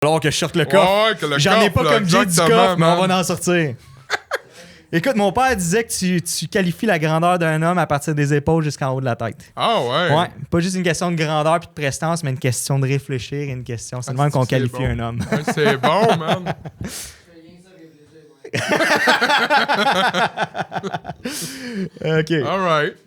Alors que je sorte le coffre. Ouais, que le J'en ai coffre, pas là, comme Jay du exactement, coffre, mais on man. va en sortir. Écoute, mon père disait que tu qualifies la grandeur d'un homme à partir des épaules jusqu'en haut de la tête. Ah ouais? Ouais, pas juste une question de grandeur puis de prestance, mais une question de réfléchir et une question. C'est de même qu'on qualifie bon. un homme. Ouais, c'est bon, man. OK. Alright.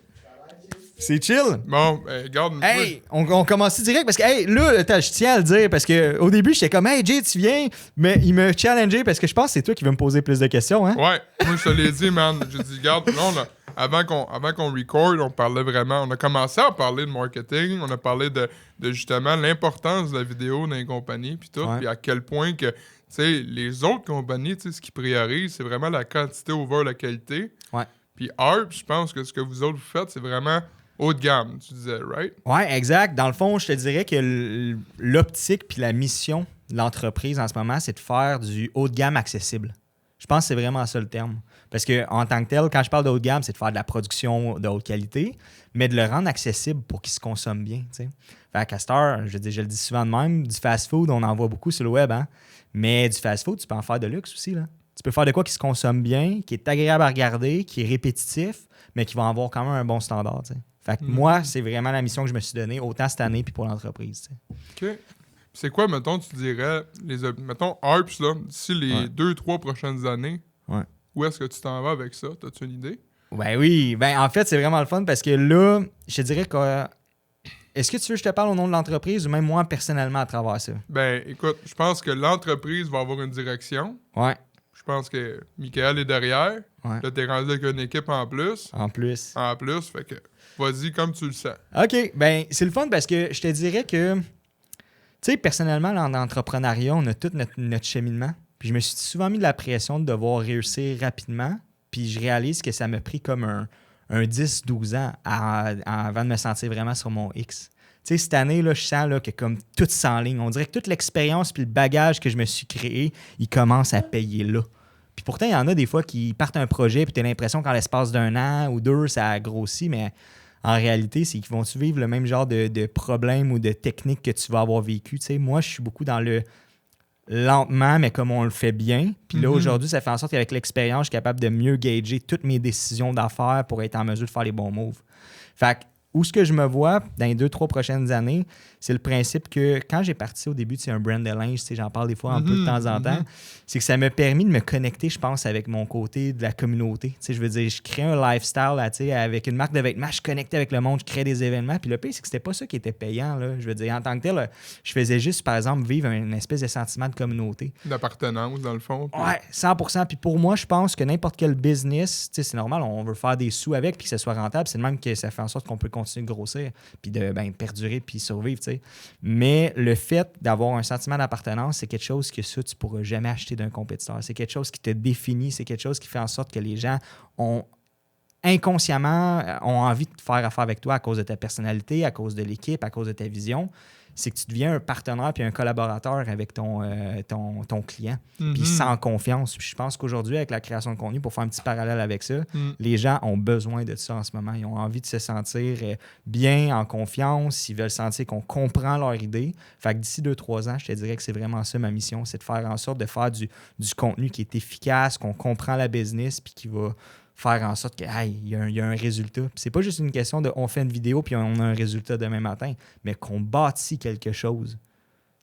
C'est chill. Bon, ben, regarde. Hey, on commence direct parce que, hey, là, attends, je tiens à le dire parce que au début, j'étais comme, hey, Jay, tu viens, mais il me challengeait parce que je pense que c'est toi qui veux me poser plus de questions, hein? Ouais, moi, je te l'ai dit, man. J'ai dit, regarde, là, avant qu'on record, on parlait vraiment. On a commencé à parler de marketing. On a parlé de justement l'importance de la vidéo dans les compagnies, puis tout. Ouais. Puis à quel point que, tu sais, les autres compagnies, tu sais, ce qu'ils priorisent, c'est vraiment la quantité over la qualité. Ouais. Puis Harp, je pense que ce que vous autres vous faites, c'est vraiment haut de gamme, tu disais, right? Ouais, exact. Dans le fond, je te dirais que l'optique puis la mission de l'entreprise en ce moment, c'est de faire du haut de gamme accessible. Je pense que c'est vraiment ça le terme. Parce que en tant que tel, quand je parle de haut de gamme, c'est de faire de la production de haute qualité, mais de le rendre accessible pour qu'il se consomme bien. T'sais. Fait qu'à cette heure, je le dis souvent de même, du fast-food, on en voit beaucoup sur le web, hein? Mais du fast-food, tu peux en faire de luxe aussi. Là. Tu peux faire de quoi qui se consomme bien, qui est agréable à regarder, qui est répétitif, mais qui va avoir quand même un bon standard. T'sais. Fait que moi, c'est vraiment la mission que je me suis donnée, autant cette année puis pour l'entreprise. T'sais. OK. C'est quoi, mettons, tu dirais, mettons, Harps, là, d'ici les 2-3 prochaines années, où est-ce que tu t'en vas avec ça? T'as-tu une idée? Ben oui. Ben en fait, c'est vraiment le fun parce que là, je te dirais que... Est-ce que tu veux que je te parle au nom de l'entreprise ou même moi personnellement à travers ça? Ben, écoute, je pense que l'entreprise va avoir une direction. Ouais. Je pense que Michael est derrière. Ouais. Là, t'es rendu avec une équipe en plus. En plus. Fait que, vas-y comme tu le sens. OK. Ben, c'est le fun parce que je te dirais que, tu sais, personnellement, en entrepreneuriat, on a tout notre cheminement. Puis je me suis souvent mis de la pression de devoir réussir rapidement. Puis je réalise que ça m'a pris comme un 10-12 ans avant de me sentir vraiment sur mon X. Tu sais, cette année, là, je sens là, que comme tout s'enligne. On dirait que toute l'expérience puis le bagage que je me suis créé, il commence à payer là. Puis pourtant, il y en a des fois qui partent un projet puis tu as l'impression qu'en l'espace d'un an ou deux, ça a grossi, mais en réalité, c'est qu'ils vont-tu vivre le même genre de problème ou de technique que tu vas avoir vécu. Tu sais, moi, je suis beaucoup dans le lentement, mais comme on le fait bien. Puis là, aujourd'hui, ça fait en sorte qu'avec l'expérience, je suis capable de mieux gager toutes mes décisions d'affaires pour être en mesure de faire les bons moves. Fait que, où ce que je me vois dans les 2-3 prochaines années, c'est le principe que quand j'ai parti au début, c'est un brand de linge, j'en parle des fois un peu de temps en temps, c'est que ça m'a permis de me connecter, je pense, avec mon côté de la communauté. Je veux dire, je crée un lifestyle là, avec une marque de vêtements, je connectais avec le monde, je crée des événements. Puis le pire, c'est que c'était pas ça qui était payant. Là. Je veux dire, en tant que tel, là, je faisais juste, par exemple, vivre une espèce de sentiment de communauté. D'appartenance, dans le fond. Puis... Ouais, 100%. Puis pour moi, je pense que n'importe quel business, c'est normal, on veut faire des sous avec puis que ce soit rentable. C'est le même que ça fait en sorte qu'on peut continuer de grossir puis de perdurer puis survivre, tu sais. Mais le fait d'avoir un sentiment d'appartenance, c'est quelque chose que ça, tu ne pourras jamais acheter d'un compétiteur. C'est quelque chose qui te définit, c'est quelque chose qui fait en sorte que les gens ont inconsciemment ont envie de faire affaire avec toi à cause de ta personnalité, à cause de l'équipe, à cause de ta vision. C'est que tu deviens un partenaire puis un collaborateur avec ton client. Puis sans confiance. Puis je pense qu'aujourd'hui, avec la création de contenu, pour faire un petit parallèle avec ça, les gens ont besoin de ça en ce moment. Ils ont envie de se sentir bien, en confiance. Ils veulent sentir qu'on comprend leur idée. Fait que d'ici 2-3 ans, je te dirais que c'est vraiment ça ma mission. C'est de faire en sorte de faire du contenu qui est efficace, qu'on comprend la business puis qui va faire en sorte qu'il y a un résultat. Puis c'est pas juste une question de on fait une vidéo puis on a un résultat demain matin, mais qu'on bâtit quelque chose.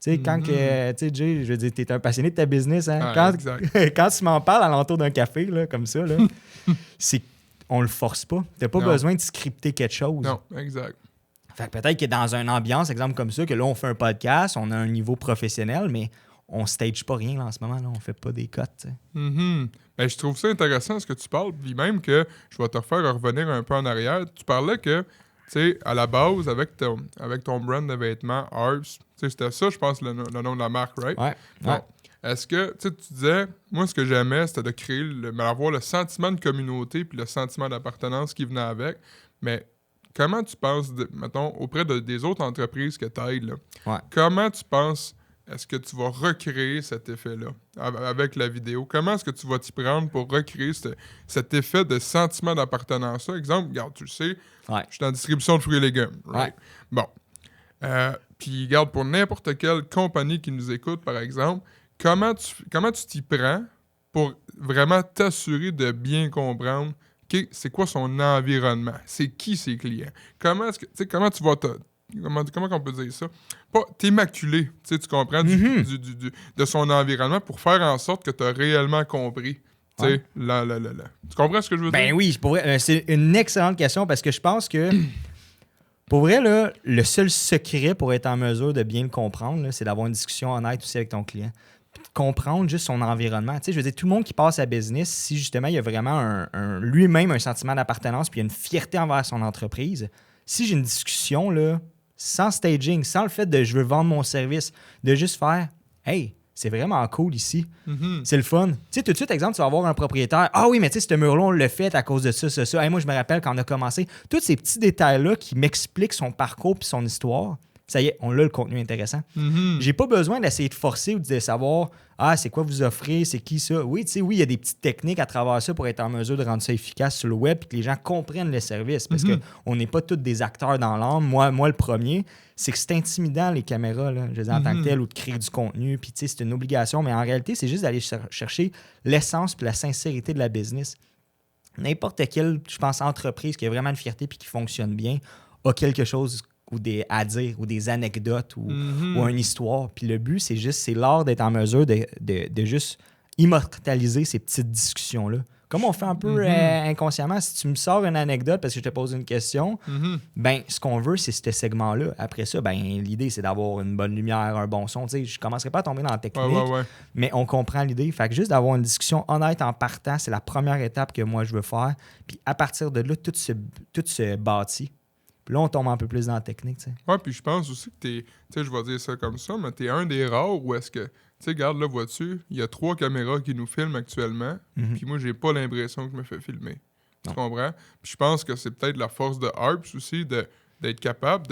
Tu sais, quand que, tu sais, Jay, je veux dire, t'es un passionné de ta business, hein? Quand tu m'en parles à l'entour d'un café, là, comme ça, là, c'est qu'on le force pas. T'as pas besoin de scripter quelque chose. Non, exact. Fait que peut-être que dans une ambiance, exemple comme ça, que là, on fait un podcast, on a un niveau professionnel, mais on stage pas rien là, en ce moment. Là. On fait pas des cotes. Ben, je trouve ça intéressant ce que tu parles. Puis même que je vais te faire revenir un peu en arrière. Tu parlais que, tu sais, à la base, avec ton brand de vêtements, Harps, c'était ça, je pense, le nom de la marque, right? Ouais. Bon. Est-ce que, tu disais, moi, ce que j'aimais, c'était de créer, avoir le sentiment de communauté puis le sentiment d'appartenance qui venait avec. Mais comment tu penses, mettons, auprès des autres entreprises que tu aides, là, comment tu penses... Est-ce que tu vas recréer cet effet-là avec la vidéo? Comment est-ce que tu vas t'y prendre pour recréer cet effet de sentiment d'appartenance-là? Exemple, regarde, tu le sais, je suis en distribution de fruits et légumes. Right? Bon. Puis, regarde, pour n'importe quelle compagnie qui nous écoute, par exemple, comment tu t'y prends pour vraiment t'assurer de bien comprendre c'est quoi son environnement? C'est qui ses clients? Comment tu vas comment on peut dire ça? Pas t'immaculer, tu comprends, de son environnement pour faire en sorte que tu as réellement compris. Tu sais, Tu comprends ce que je veux dire? Ben oui, c'est une excellente question parce que je pense que, pour vrai, là, le seul secret pour être en mesure de bien le comprendre, là, c'est d'avoir une discussion honnête aussi avec ton client. Comprendre juste son environnement. Tu sais, je veux dire, tout le monde qui passe à business, si justement il y a vraiment lui-même un sentiment d'appartenance puis il y a une fierté envers son entreprise, si j'ai une discussion là, sans staging, sans le fait de je veux vendre mon service, de juste faire « Hey, c'est vraiment cool ici. C'est le fun. » Tu sais, tout de suite, exemple, tu vas avoir un propriétaire. « Ah oui, mais tu sais, ce mur-là, on l'a fait à cause de ça, ça, ça. Hey, moi, je me rappelle quand on a commencé. » Tous ces petits détails-là qui m'expliquent son parcours puis son histoire. Ça y est, on a le contenu intéressant. J'ai pas besoin d'essayer de forcer ou de savoir c'est quoi vous offrez, c'est qui ça. Oui, tu sais, oui, il y a des petites techniques à travers ça pour être en mesure de rendre ça efficace sur le web et que les gens comprennent le service. Parce qu'on n'est pas tous des acteurs dans l'âme. Moi, le premier, c'est que c'est intimidant, les caméras, là, je veux dire, en tant que tel, ou de créer du contenu. Puis, tu sais, c'est une obligation. Mais en réalité, c'est juste d'aller chercher l'essence et la sincérité de la business. N'importe quelle, je pense, entreprise qui a vraiment une fierté et qui fonctionne bien a quelque chose à dire, ou des anecdotes, ou une histoire. Puis le but, c'est l'art d'être en mesure de juste immortaliser ces petites discussions-là. Comme on fait un peu inconsciemment, si tu me sors une anecdote parce que je te pose une question, ben ce qu'on veut, c'est ce segment-là. Après ça, ben l'idée, c'est d'avoir une bonne lumière, un bon son. Tu sais, je ne commencerai pas à tomber dans la technique, mais on comprend l'idée. Fait que juste d'avoir une discussion honnête en partant, c'est la première étape que moi, je veux faire. Puis à partir de là, tout se bâtit. Puis là, on tombe un peu plus dans la technique, tu sais. Ouais, puis je pense aussi que tu sais, je vais dire ça comme ça, mais t'es un des rares où est-ce que, tu sais, regarde, là, vois-tu, il y a 3 caméras qui nous filment actuellement, puis moi, j'ai pas l'impression que je me fais filmer. Tu comprends? Puis je pense que c'est peut-être la force de Harps aussi, d'être capable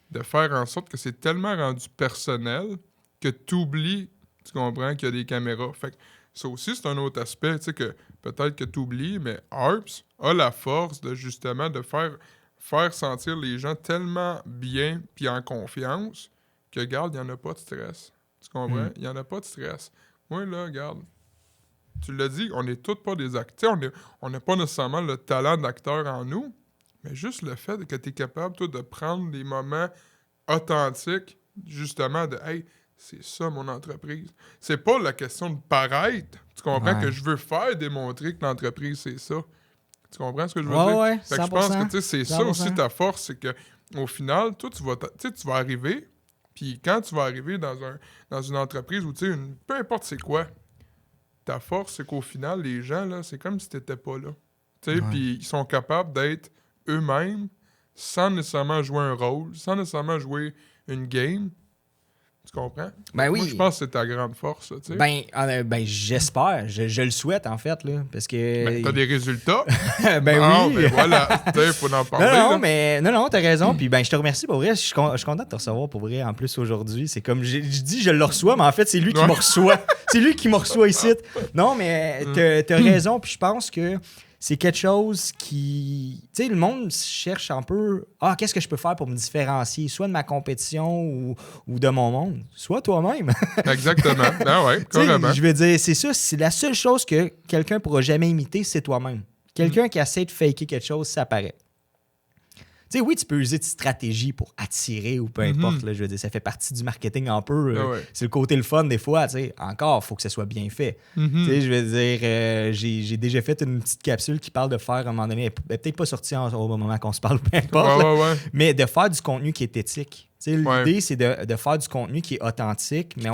de faire en sorte que c'est tellement rendu personnel que tu oublies, tu comprends, qu'il y a des caméras. Fait que ça aussi, c'est un autre aspect, tu sais, que peut-être que tu oublies, mais Harps a la force de, justement, de faire sentir les gens tellement bien puis en confiance que, regarde, il n'y en a pas de stress. Tu comprends? Il n'y en a pas de stress. Moi, là, regarde, tu l'as dit, on n'est tous pas des acteurs. On n'a pas nécessairement le talent d'acteur en nous, mais juste le fait que tu es capable, toi, de prendre des moments authentiques, justement, de « Hey, c'est ça, mon entreprise. » C'est pas la question de paraître. Tu comprends? Que je veux faire démontrer que l'entreprise, c'est ça. Tu comprends ce que je veux dire? Ouais, fait que je pense que c'est ça aussi ta force, c'est que au final, toi, tu vas arriver, puis quand tu vas arriver dans une entreprise où, tu sais, peu importe c'est quoi, ta force, c'est qu'au final, les gens, là, c'est comme si tu n'étais pas là. Tu sais, puis ils sont capables d'être eux-mêmes sans nécessairement jouer un rôle, sans nécessairement jouer une game. Tu comprends? Ben oui. Moi, je pense que c'est ta grande force, tu sais. Ben j'espère. Je le souhaite, en fait, là, parce que... Ben, t'as des résultats? Ben oui. Ben voilà, tu sais, faut en parler. Non, t'as raison. Puis ben, je te remercie, pour vrai. Je suis content de te recevoir, pour vrai, en plus, aujourd'hui. C'est comme, je dis, je le reçois, mais en fait, c'est lui qui me reçoit. C'est lui qui me reçoit ici. Non, mais t'as raison, puis je pense que c'est quelque chose qui... Tu sais, le monde cherche un peu... qu'est-ce que je peux faire pour me différencier, soit de ma compétition ou de mon monde? Soit toi-même. Exactement. Ben ouais, carrément. Je veux dire, c'est ça. C'est la seule chose que quelqu'un ne pourra jamais imiter, c'est toi-même. Quelqu'un qui essaie de faker quelque chose, ça paraît. Tu sais, oui, tu peux user de stratégie pour attirer ou peu importe. Là, je veux dire, ça fait partie du marketing un peu. C'est le côté le fun des fois. Tu sais, encore, il faut que ça soit bien fait. Tu sais, je veux dire, j'ai déjà fait une petite capsule qui parle de faire, à un moment donné, elle n'est peut-être pas sortie au moment qu'on se parle, peu importe. Mais de faire du contenu qui est éthique. L'idée, c'est de faire du contenu qui est authentique, mais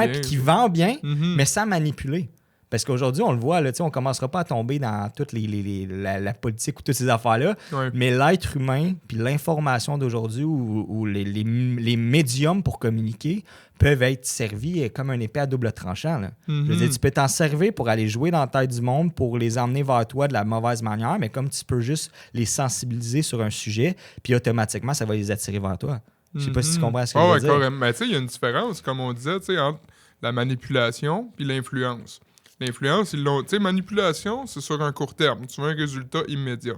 puis qui vend bien, mais sans manipuler. Parce qu'aujourd'hui, on le voit, là, on ne commencera pas à tomber dans toute la politique ou toutes ces affaires-là, mais l'être humain puis l'information d'aujourd'hui ou les médiums pour communiquer peuvent être servis comme un épée à double tranchant. Là. Je veux dire, tu peux t'en servir pour aller jouer dans la tête du monde, pour les emmener vers toi de la mauvaise manière, mais comme tu peux juste les sensibiliser sur un sujet, puis automatiquement, ça va les attirer vers toi. Je sais pas si tu comprends ce que je veux dire. Carrément. Mais tu sais, il y a une différence, comme on disait, entre la manipulation puis l'influence. L'influence, ils l'ont. Tu sais, manipulation, c'est sur un court terme. Tu veux un résultat immédiat.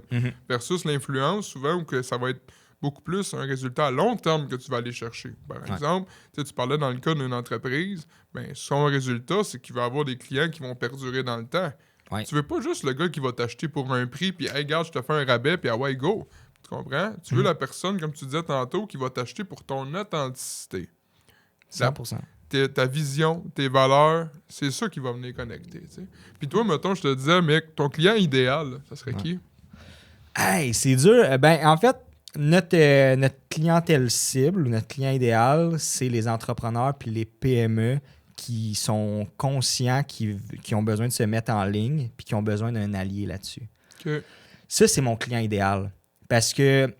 Versus l'influence, souvent, où que ça va être beaucoup plus un résultat à long terme que tu vas aller chercher. Par exemple, tu parlais dans le cas d'une entreprise, ben, son résultat, c'est qu'il va avoir des clients qui vont perdurer dans le temps. Ouais. Tu veux pas juste le gars qui va t'acheter pour un prix, puis hey, regarde, je te fais un rabais, puis ah ouais, go. Tu comprends? Tu veux la personne, comme tu disais tantôt, qui va t'acheter pour ton authenticité. 100%. Ta vision, tes valeurs, c'est ça qui va venir connecter. T'sais. Puis toi, mettons, je te disais, mec, ton client idéal, ça serait qui? Hey, c'est dur. Ben, en fait, notre clientèle cible, ou notre client idéal, c'est les entrepreneurs puis les PME qui sont conscients, qui ont besoin de se mettre en ligne puis qui ont besoin d'un allié là-dessus. Okay. Ça, c'est mon client idéal. Parce que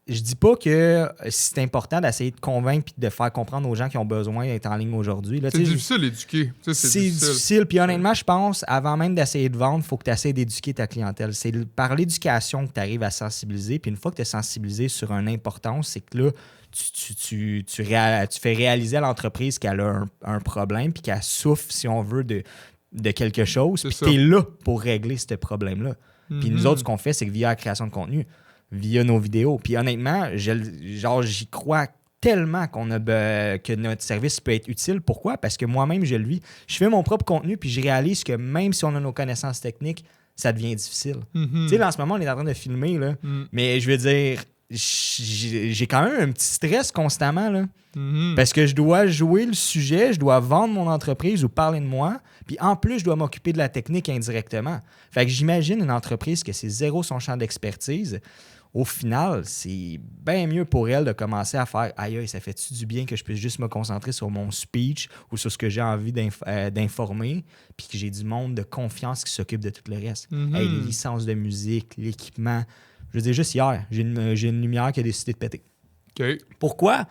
je dis pas que c'est important d'essayer de convaincre et de faire comprendre aux gens qui ont besoin d'être en ligne aujourd'hui. Là, c'est difficile d'éduquer. C'est difficile. Puis honnêtement, je pense, avant même d'essayer de vendre, il faut que tu essaies d'éduquer ta clientèle. C'est par l'éducation que tu arrives à sensibiliser. Puis une fois que tu es sensibilisé sur une importance, c'est que là, tu fais réaliser à l'entreprise qu'elle a un problème puis qu'elle souffre, si on veut, de quelque chose. Puis tu es là pour régler ce problème-là. Puis nous autres, ce qu'on fait, c'est que via la création de contenu, via nos vidéos. Puis honnêtement, j'y crois tellement que notre service peut être utile. Pourquoi? Parce que moi-même, je le vis. Je fais mon propre contenu, puis je réalise que même si on a nos connaissances techniques, ça devient difficile. Tu sais, là, en ce moment, on est en train de filmer, là, mais je veux dire, j'ai quand même un petit stress constamment, là, parce que je dois jouer le sujet, je dois vendre mon entreprise ou parler de moi, puis en plus, je dois m'occuper de la technique indirectement. Fait que j'imagine une entreprise que c'est zéro son champ d'expertise. Au final, c'est bien mieux pour elle de commencer à faire « Aïe, ça fait-tu du bien que je puisse juste me concentrer sur mon speech ou sur ce que j'ai envie d'informer, puis que j'ai du monde de confiance qui s'occupe de tout le reste. Hey, les licences de musique, l'équipement. Je veux dire, juste hier, j'ai une lumière qui a décidé de péter. Okay. Pourquoi?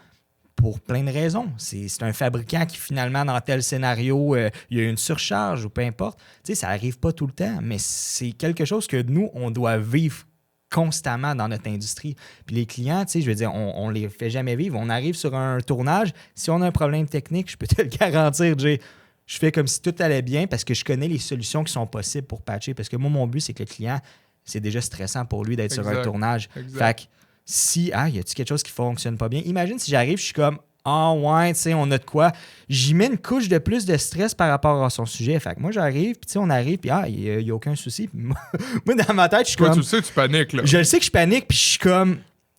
Pour plein de raisons. C'est un fabricant qui, finalement, dans tel scénario, il y a une surcharge ou peu importe. Tu sais, ça n'arrive pas tout le temps, mais c'est quelque chose que nous, on doit vivre constamment dans notre industrie. Puis les clients, tu sais, je veux dire, on les fait jamais vivre. On arrive sur un tournage, si on a un problème technique, je peux te le garantir, Jay, je fais comme si tout allait bien parce que je connais les solutions qui sont possibles pour patcher. Parce que moi, mon but, c'est que le client, c'est déjà stressant pour lui d'être sur un tournage. Fait que si, y a-t-il quelque chose qui fonctionne pas bien? Imagine si j'arrive, je suis comme, ouais, tu sais, on a de quoi. J'y mets une couche de plus de stress par rapport à son sujet. Fait que moi, j'arrive, puis tu sais, on arrive, puis il n'y a aucun souci. Moi, dans ma tête, je suis comme... Tu le sais, tu paniques, là. Je le sais que je panique, puis je suis comme...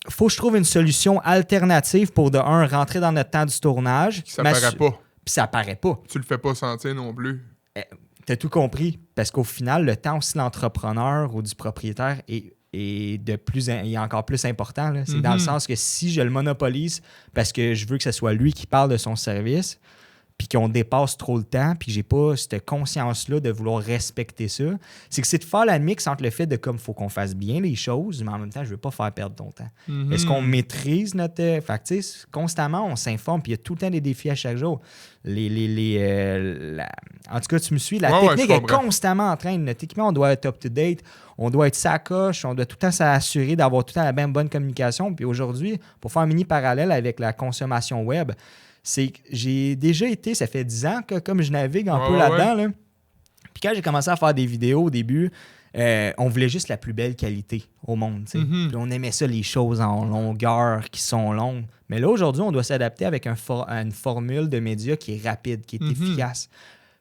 Faut que je trouve une solution alternative pour, de un, rentrer dans notre temps du tournage. Ça paraît pas. Puis ça paraît pas. Tu le fais pas sentir non plus. T'as tout compris. Parce qu'au final, le temps aussi de l'entrepreneur ou du propriétaire est encore plus important. Là. C'est dans le sens que si je le monopolise parce que je veux que ce soit lui qui parle de son service, puis qu'on dépasse trop le temps, puis que j'ai pas cette conscience-là de vouloir respecter ça, c'est que c'est de faire la mix entre le fait de comme faut qu'on fasse bien les choses, mais en même temps, je veux pas faire perdre ton temps. Est-ce qu'on maîtrise notre... Fait que, tu sais, constamment, on s'informe, puis il y a tout le temps des défis à chaque jour. En tout cas, tu me suis, la technique est constamment en train. Notre équipement, on doit être up-to-date, on doit être sacoche, on doit tout le temps s'assurer d'avoir tout le temps la même bonne communication. Puis aujourd'hui, pour faire un mini parallèle avec la consommation web, c'est que j'ai déjà été, ça fait 10 ans que comme je navigue un peu là-dedans, là. Puis quand j'ai commencé à faire des vidéos au début, on voulait juste la plus belle qualité au monde. Puis on aimait ça, les choses en longueur qui sont longues. Mais là, aujourd'hui, on doit s'adapter avec une formule de média qui est rapide, qui est efficace.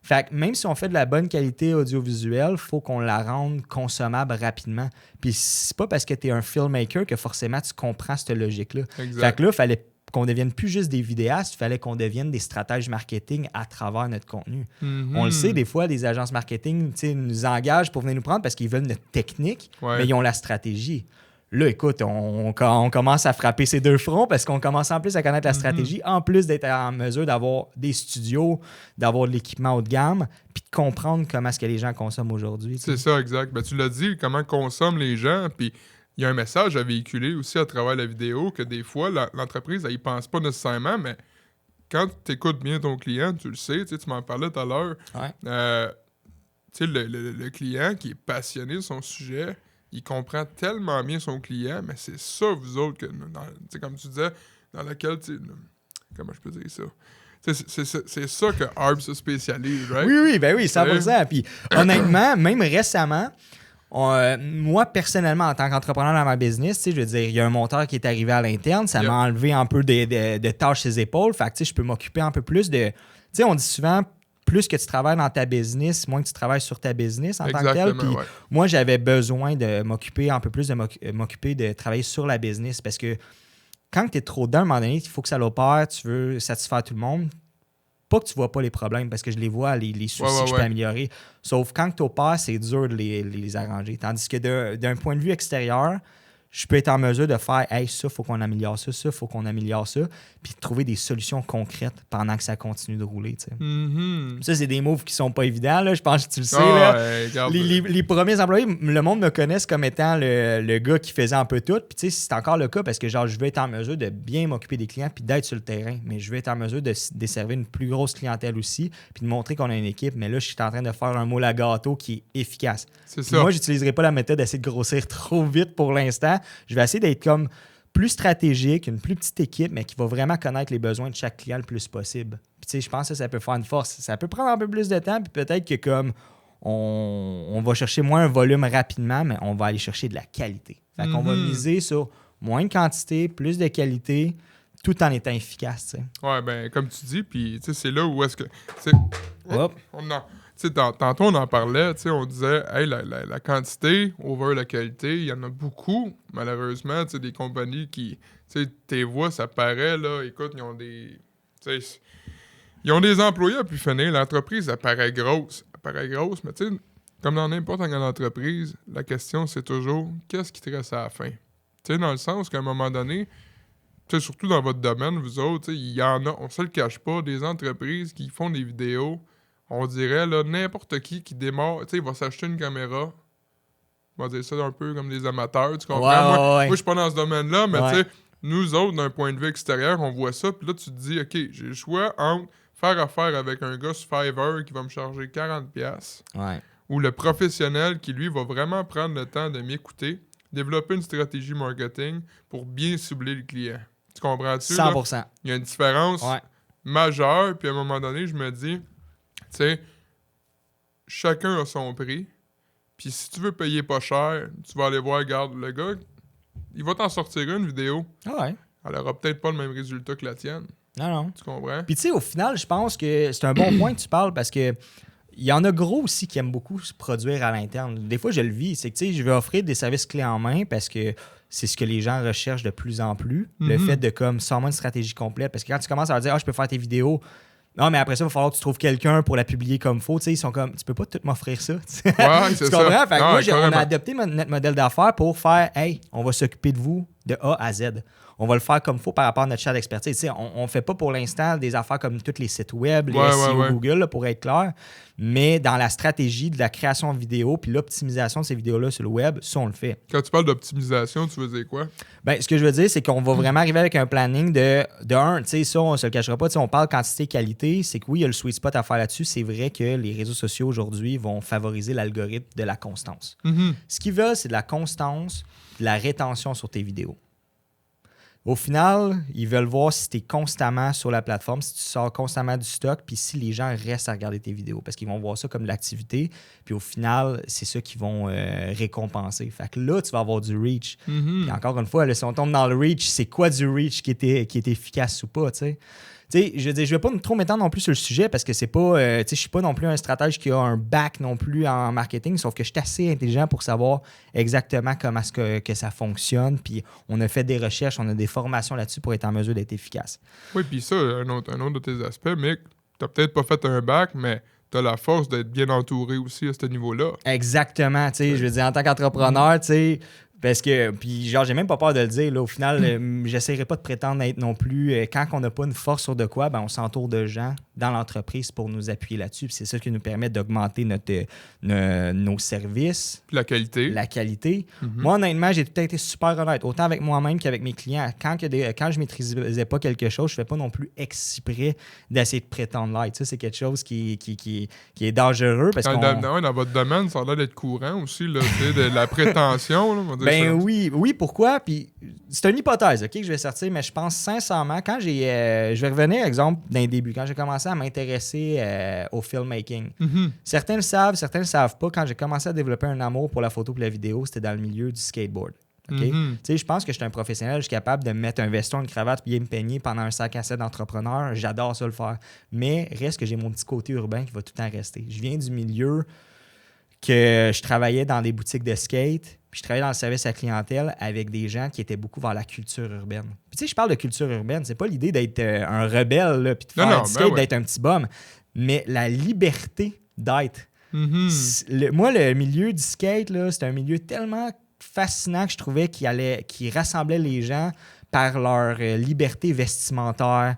Fait que même si on fait de la bonne qualité audiovisuelle, il faut qu'on la rende consommable rapidement. Puis c'est pas parce que tu es un filmmaker que forcément tu comprends cette logique-là. Fait que là, il fallait qu'on devienne plus juste des vidéastes, il fallait qu'on devienne des stratèges marketing à travers notre contenu. On le sait, des fois, les agences marketing nous engagent pour venir nous prendre parce qu'ils veulent notre technique, mais ils ont la stratégie. Là, écoute, on commence à frapper ces deux fronts parce qu'on commence en plus à connaître la stratégie, en plus d'être en mesure d'avoir des studios, d'avoir de l'équipement haut de gamme, puis de comprendre comment est-ce que les gens consomment aujourd'hui. C'est ça, exact. Ben, tu l'as dit, comment consomment les gens, puis il y a un message à véhiculer aussi à travers la vidéo que des fois, l'entreprise, elle y pense pas nécessairement, mais quand tu écoutes bien ton client, tu le sais, tu m'en parlais tout à l'heure, le client qui est passionné de son sujet, il comprend tellement bien son client, mais c'est ça, vous autres, que comme tu disais, dans laquelle, comment je peux dire ça? C'est ça que Arb se spécialise, right? Oui, 100%. Puis honnêtement, même récemment, Moi, personnellement, en tant qu'entrepreneur dans ma business, je veux dire, il y a un monteur qui est arrivé à l'interne, ça m'a enlevé un peu de tâches ses épaules. Fait que je peux m'occuper un peu plus de. Tu sais, on dit souvent, plus que tu travailles dans ta business, moins que tu travailles sur ta business en tant que tel. Puis moi, j'avais besoin de m'occuper un peu plus, m'occuper de travailler sur la business parce que quand tu es trop dedans, à un moment donné, il faut que ça l'opère, tu veux satisfaire tout le monde. Pas que tu vois pas les problèmes, parce que je les vois, les soucis que je peux améliorer. Sauf quand tu opères, c'est dur de les arranger. Tandis que d'un point de vue extérieur, je peux être en mesure de faire « Hey, ça, il faut qu'on améliore ça, il faut qu'on améliore ça », puis de trouver des solutions concrètes pendant que ça continue de rouler. Ça, c'est des moves qui sont pas évidents, là. Je pense que tu le sais. Là. Les premiers employés, le monde me connaisse comme étant le gars qui faisait un peu tout. Puis c'est encore le cas parce que genre je veux être en mesure de bien m'occuper des clients puis d'être sur le terrain. Mais je veux être en mesure de desservir une plus grosse clientèle aussi puis de montrer qu'on a une équipe. Mais là, je suis en train de faire un moule à gâteau qui est efficace. C'est ça. Moi, j'utiliserai pas la méthode d'essayer de grossir trop vite pour l'instant. Je vais essayer d'être comme plus stratégique, une plus petite équipe, mais qui va vraiment connaître les besoins de chaque client le plus possible. Puis je pense que ça peut faire une force. Ça peut prendre un peu plus de temps, puis peut-être que comme on va chercher moins un volume rapidement, mais on va aller chercher de la qualité. Fait qu'on va miser sur moins de quantité, plus de qualité, tout en étant efficace. T'sais. Ouais, ben comme tu dis, puis c'est là où est-ce que... Tantôt, on en parlait, on disait hey, la quantité over la qualité, il y en a beaucoup, malheureusement, des compagnies qui, tes voix, ça paraît, là, écoute, ils ont des employés à plus finir, l'entreprise, elle paraît grosse, mais comme dans n'importe quelle entreprise, la question, c'est toujours, qu'est-ce qui te reste à la fin? Dans le sens qu'à un moment donné, surtout dans votre domaine, vous autres, il y en a, on se le cache pas, des entreprises qui font des vidéos. On dirait, là, n'importe qui démarre, il va s'acheter une caméra. On va dire ça un peu comme des amateurs, tu comprends? Moi, je suis pas dans ce domaine-là, mais nous autres, d'un point de vue extérieur, on voit ça, puis là, tu te dis, OK, j'ai le choix entre faire affaire avec un gars sur Fiverr qui va me charger 40$, ou le professionnel qui, lui, va vraiment prendre le temps de m'écouter, développer une stratégie marketing pour bien cibler le client. Tu comprends-tu? 100%. Là? Il y a une différence majeure, puis à un moment donné, je me dis... Tu sais, chacun a son prix. Puis si tu veux payer pas cher, tu vas aller voir, regarde, le gars, il va t'en sortir une vidéo. Elle aura peut-être pas le même résultat que la tienne. Non. Tu comprends? Puis tu sais, au final, je pense que c'est un bon point que tu parles parce que il y en a gros aussi qui aiment beaucoup se produire à l'interne. Des fois, je le vis. C'est que tu sais, je vais offrir des services clés en main parce que c'est ce que les gens recherchent de plus en plus. Le fait de comme sans une stratégie complète. Parce que quand tu commences à leur dire « Ah, je peux faire tes vidéos », non, mais après ça, il va falloir que tu trouves quelqu'un pour la publier comme il faut. Ils sont comme, tu peux pas tout m'offrir ça. C'est tu comprends? Fait que moi, on a adopté notre modèle d'affaires pour faire, hey, on va s'occuper de vous de A à Z. On va le faire comme il faut par rapport à notre champ d'expertise. On ne fait pas pour l'instant des affaires comme tous les sites web, les SEO Google, là, pour être clair. Mais dans la stratégie de la création de vidéos puis l'optimisation de ces vidéos-là sur le web, ça, on le fait. Quand tu parles d'optimisation, tu veux dire quoi? Ben, ce que je veux dire, c'est qu'on va vraiment arriver avec un planning de un, tu sais, ça, on se le cachera pas, on parle quantité-qualité, c'est que oui, il y a le sweet spot à faire là-dessus. C'est vrai que les réseaux sociaux aujourd'hui vont favoriser l'algorithme de la constance. Ce qu'ils veulent, c'est de la constance, de la rétention sur tes vidéos. Au final, ils veulent voir si tu es constamment sur la plateforme, si tu sors constamment du stock, puis si les gens restent à regarder tes vidéos. Parce qu'ils vont voir ça comme de l'activité, puis au final, c'est ça qu'ils vont récompenser. Fait que là, tu vas avoir du reach. Et encore une fois, là, si on tombe dans le reach, c'est quoi du reach qui est efficace ou pas, tu sais? Je veux dire, je vais pas trop m'étendre non plus sur le sujet parce que c'est pas, je suis pas non plus un stratège qui a un bac non plus en marketing, sauf que je suis assez intelligent pour savoir exactement comment est-ce que ça fonctionne. Puis on a fait des recherches, on a des formations là-dessus pour être en mesure d'être efficace. Oui, puis ça, un autre de tes aspects, Mick, t'as peut-être pas fait un bac, mais t'as la force d'être bien entouré aussi à ce niveau-là. Exactement, je veux dire, en tant qu'entrepreneur, parce que, puis genre, j'ai même pas peur de le dire, là, au final, j'essaierai pas de prétendre être non plus, quand on n'a pas une force sur de quoi, ben on s'entoure de gens dans l'entreprise pour nous appuyer là-dessus. Puis c'est ça qui nous permet d'augmenter nos services. Puis la qualité. Moi, honnêtement, j'ai tout été super honnête, autant avec moi-même qu'avec mes clients. Quand je maîtrisais pas quelque chose, je fais pas non plus exprès d'essayer de prétendre l'être. Ça, c'est quelque chose qui est dangereux. Parce dans votre domaine, ça a l'air d'être courant aussi, là, de la prétention. Là, on va dire ben oui, pourquoi? Puis c'est une hypothèse, OK, que je vais sortir, mais je pense sincèrement, quand je vais revenir, exemple, d'un début, quand j'ai commencé à m'intéresser au filmmaking. Certains le savent, certains le savent pas. Quand j'ai commencé à développer un amour pour la photo et la vidéo, c'était dans le milieu du skateboard. Okay? Tu sais, je pense que je suis un professionnel, je suis capable de me mettre un veston, une cravate, puis me peigner pendant un sac à 7 d'entrepreneur. J'adore ça le faire. Mais reste que j'ai mon petit côté urbain qui va tout le temps rester. Je viens du milieu que je travaillais dans des boutiques de skate, puis je travaillais dans le service à la clientèle avec des gens qui étaient beaucoup vers la culture urbaine. Puis tu sais, je parle de culture urbaine, c'est pas l'idée d'être un rebelle, là, puis de faire du skate, d'être un petit bum, mais la liberté d'être. Moi, le milieu du skate, là, c'est un milieu tellement fascinant que je trouvais qui rassemblait les gens par leur liberté vestimentaire,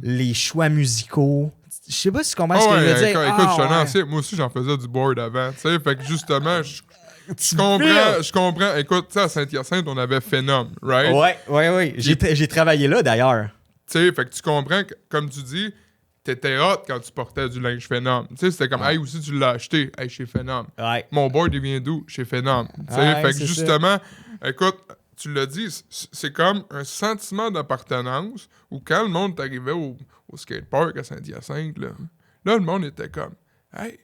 les choix musicaux. Je sais pas si tu comprends ce que je veux dire. Écoute, je suis un ancien. Moi aussi, j'en faisais du board avant. Tu sais, fait que justement, je comprends. Écoute, tu sais, à Saint-Hyacinthe, on avait Phenom, right? Ouais. J'ai travaillé là, d'ailleurs. Tu sais, fait que tu comprends que, comme tu dis, t'étais hot quand tu portais du linge Phenom. Tu sais, c'était comme, hey, aussi, tu l'as acheté, hey, chez Phenom. Ouais. Mon board, il vient d'où? Chez Phenom. Tu sais, fait que justement, écoute, tu l'as dit, c'est comme un sentiment d'appartenance où quand le monde t'arrivait au skatepark à Saint-Hyacinthe, là, le monde était comme, hey,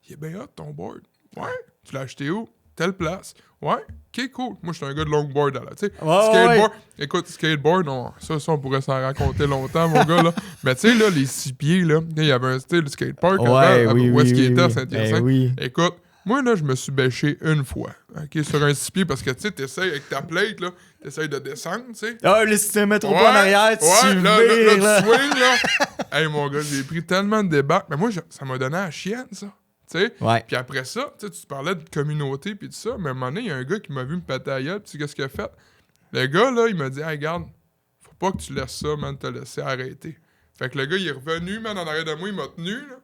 il est bien hot ton board. Ouais. Tu l'as acheté où? Telle place. Ouais. OK, cool. Moi, je suis un gars de longboard, là. Tu sais, skateboard. Écoute, skateboard, ça, on pourrait s'en raconter longtemps, mon gars, là. Mais tu sais, là, les 6 pieds, là, il y avait un style skatepark où est-ce qu'il était à Saint-Hyacinthe. Écoute, moi, là, je me suis bêché une fois, OK, sur un 6 pieds, parce que, tu sais, t'essayes avec ta plate, là, t'essayes de descendre, tu sais. Ah, là, si tu mets trop pas en arrière, tu vires, là. Tu swing, là. Hey, mon gars, j'ai pris tellement de débarques. Mais moi, ça m'a donné la chienne, ça. Tu sais? Puis après ça, tu parlais de communauté puis tout ça, mais à un moment donné, il y a un gars qui m'a vu me péter à gueule, puis tu sais qu'est-ce qu'il a fait? Le gars, là, il m'a dit, hey, regarde, faut pas que tu laisses ça, man, te laisser arrêter. Fait que le gars, il est revenu, man, en arrière de moi, il m'a tenu, là.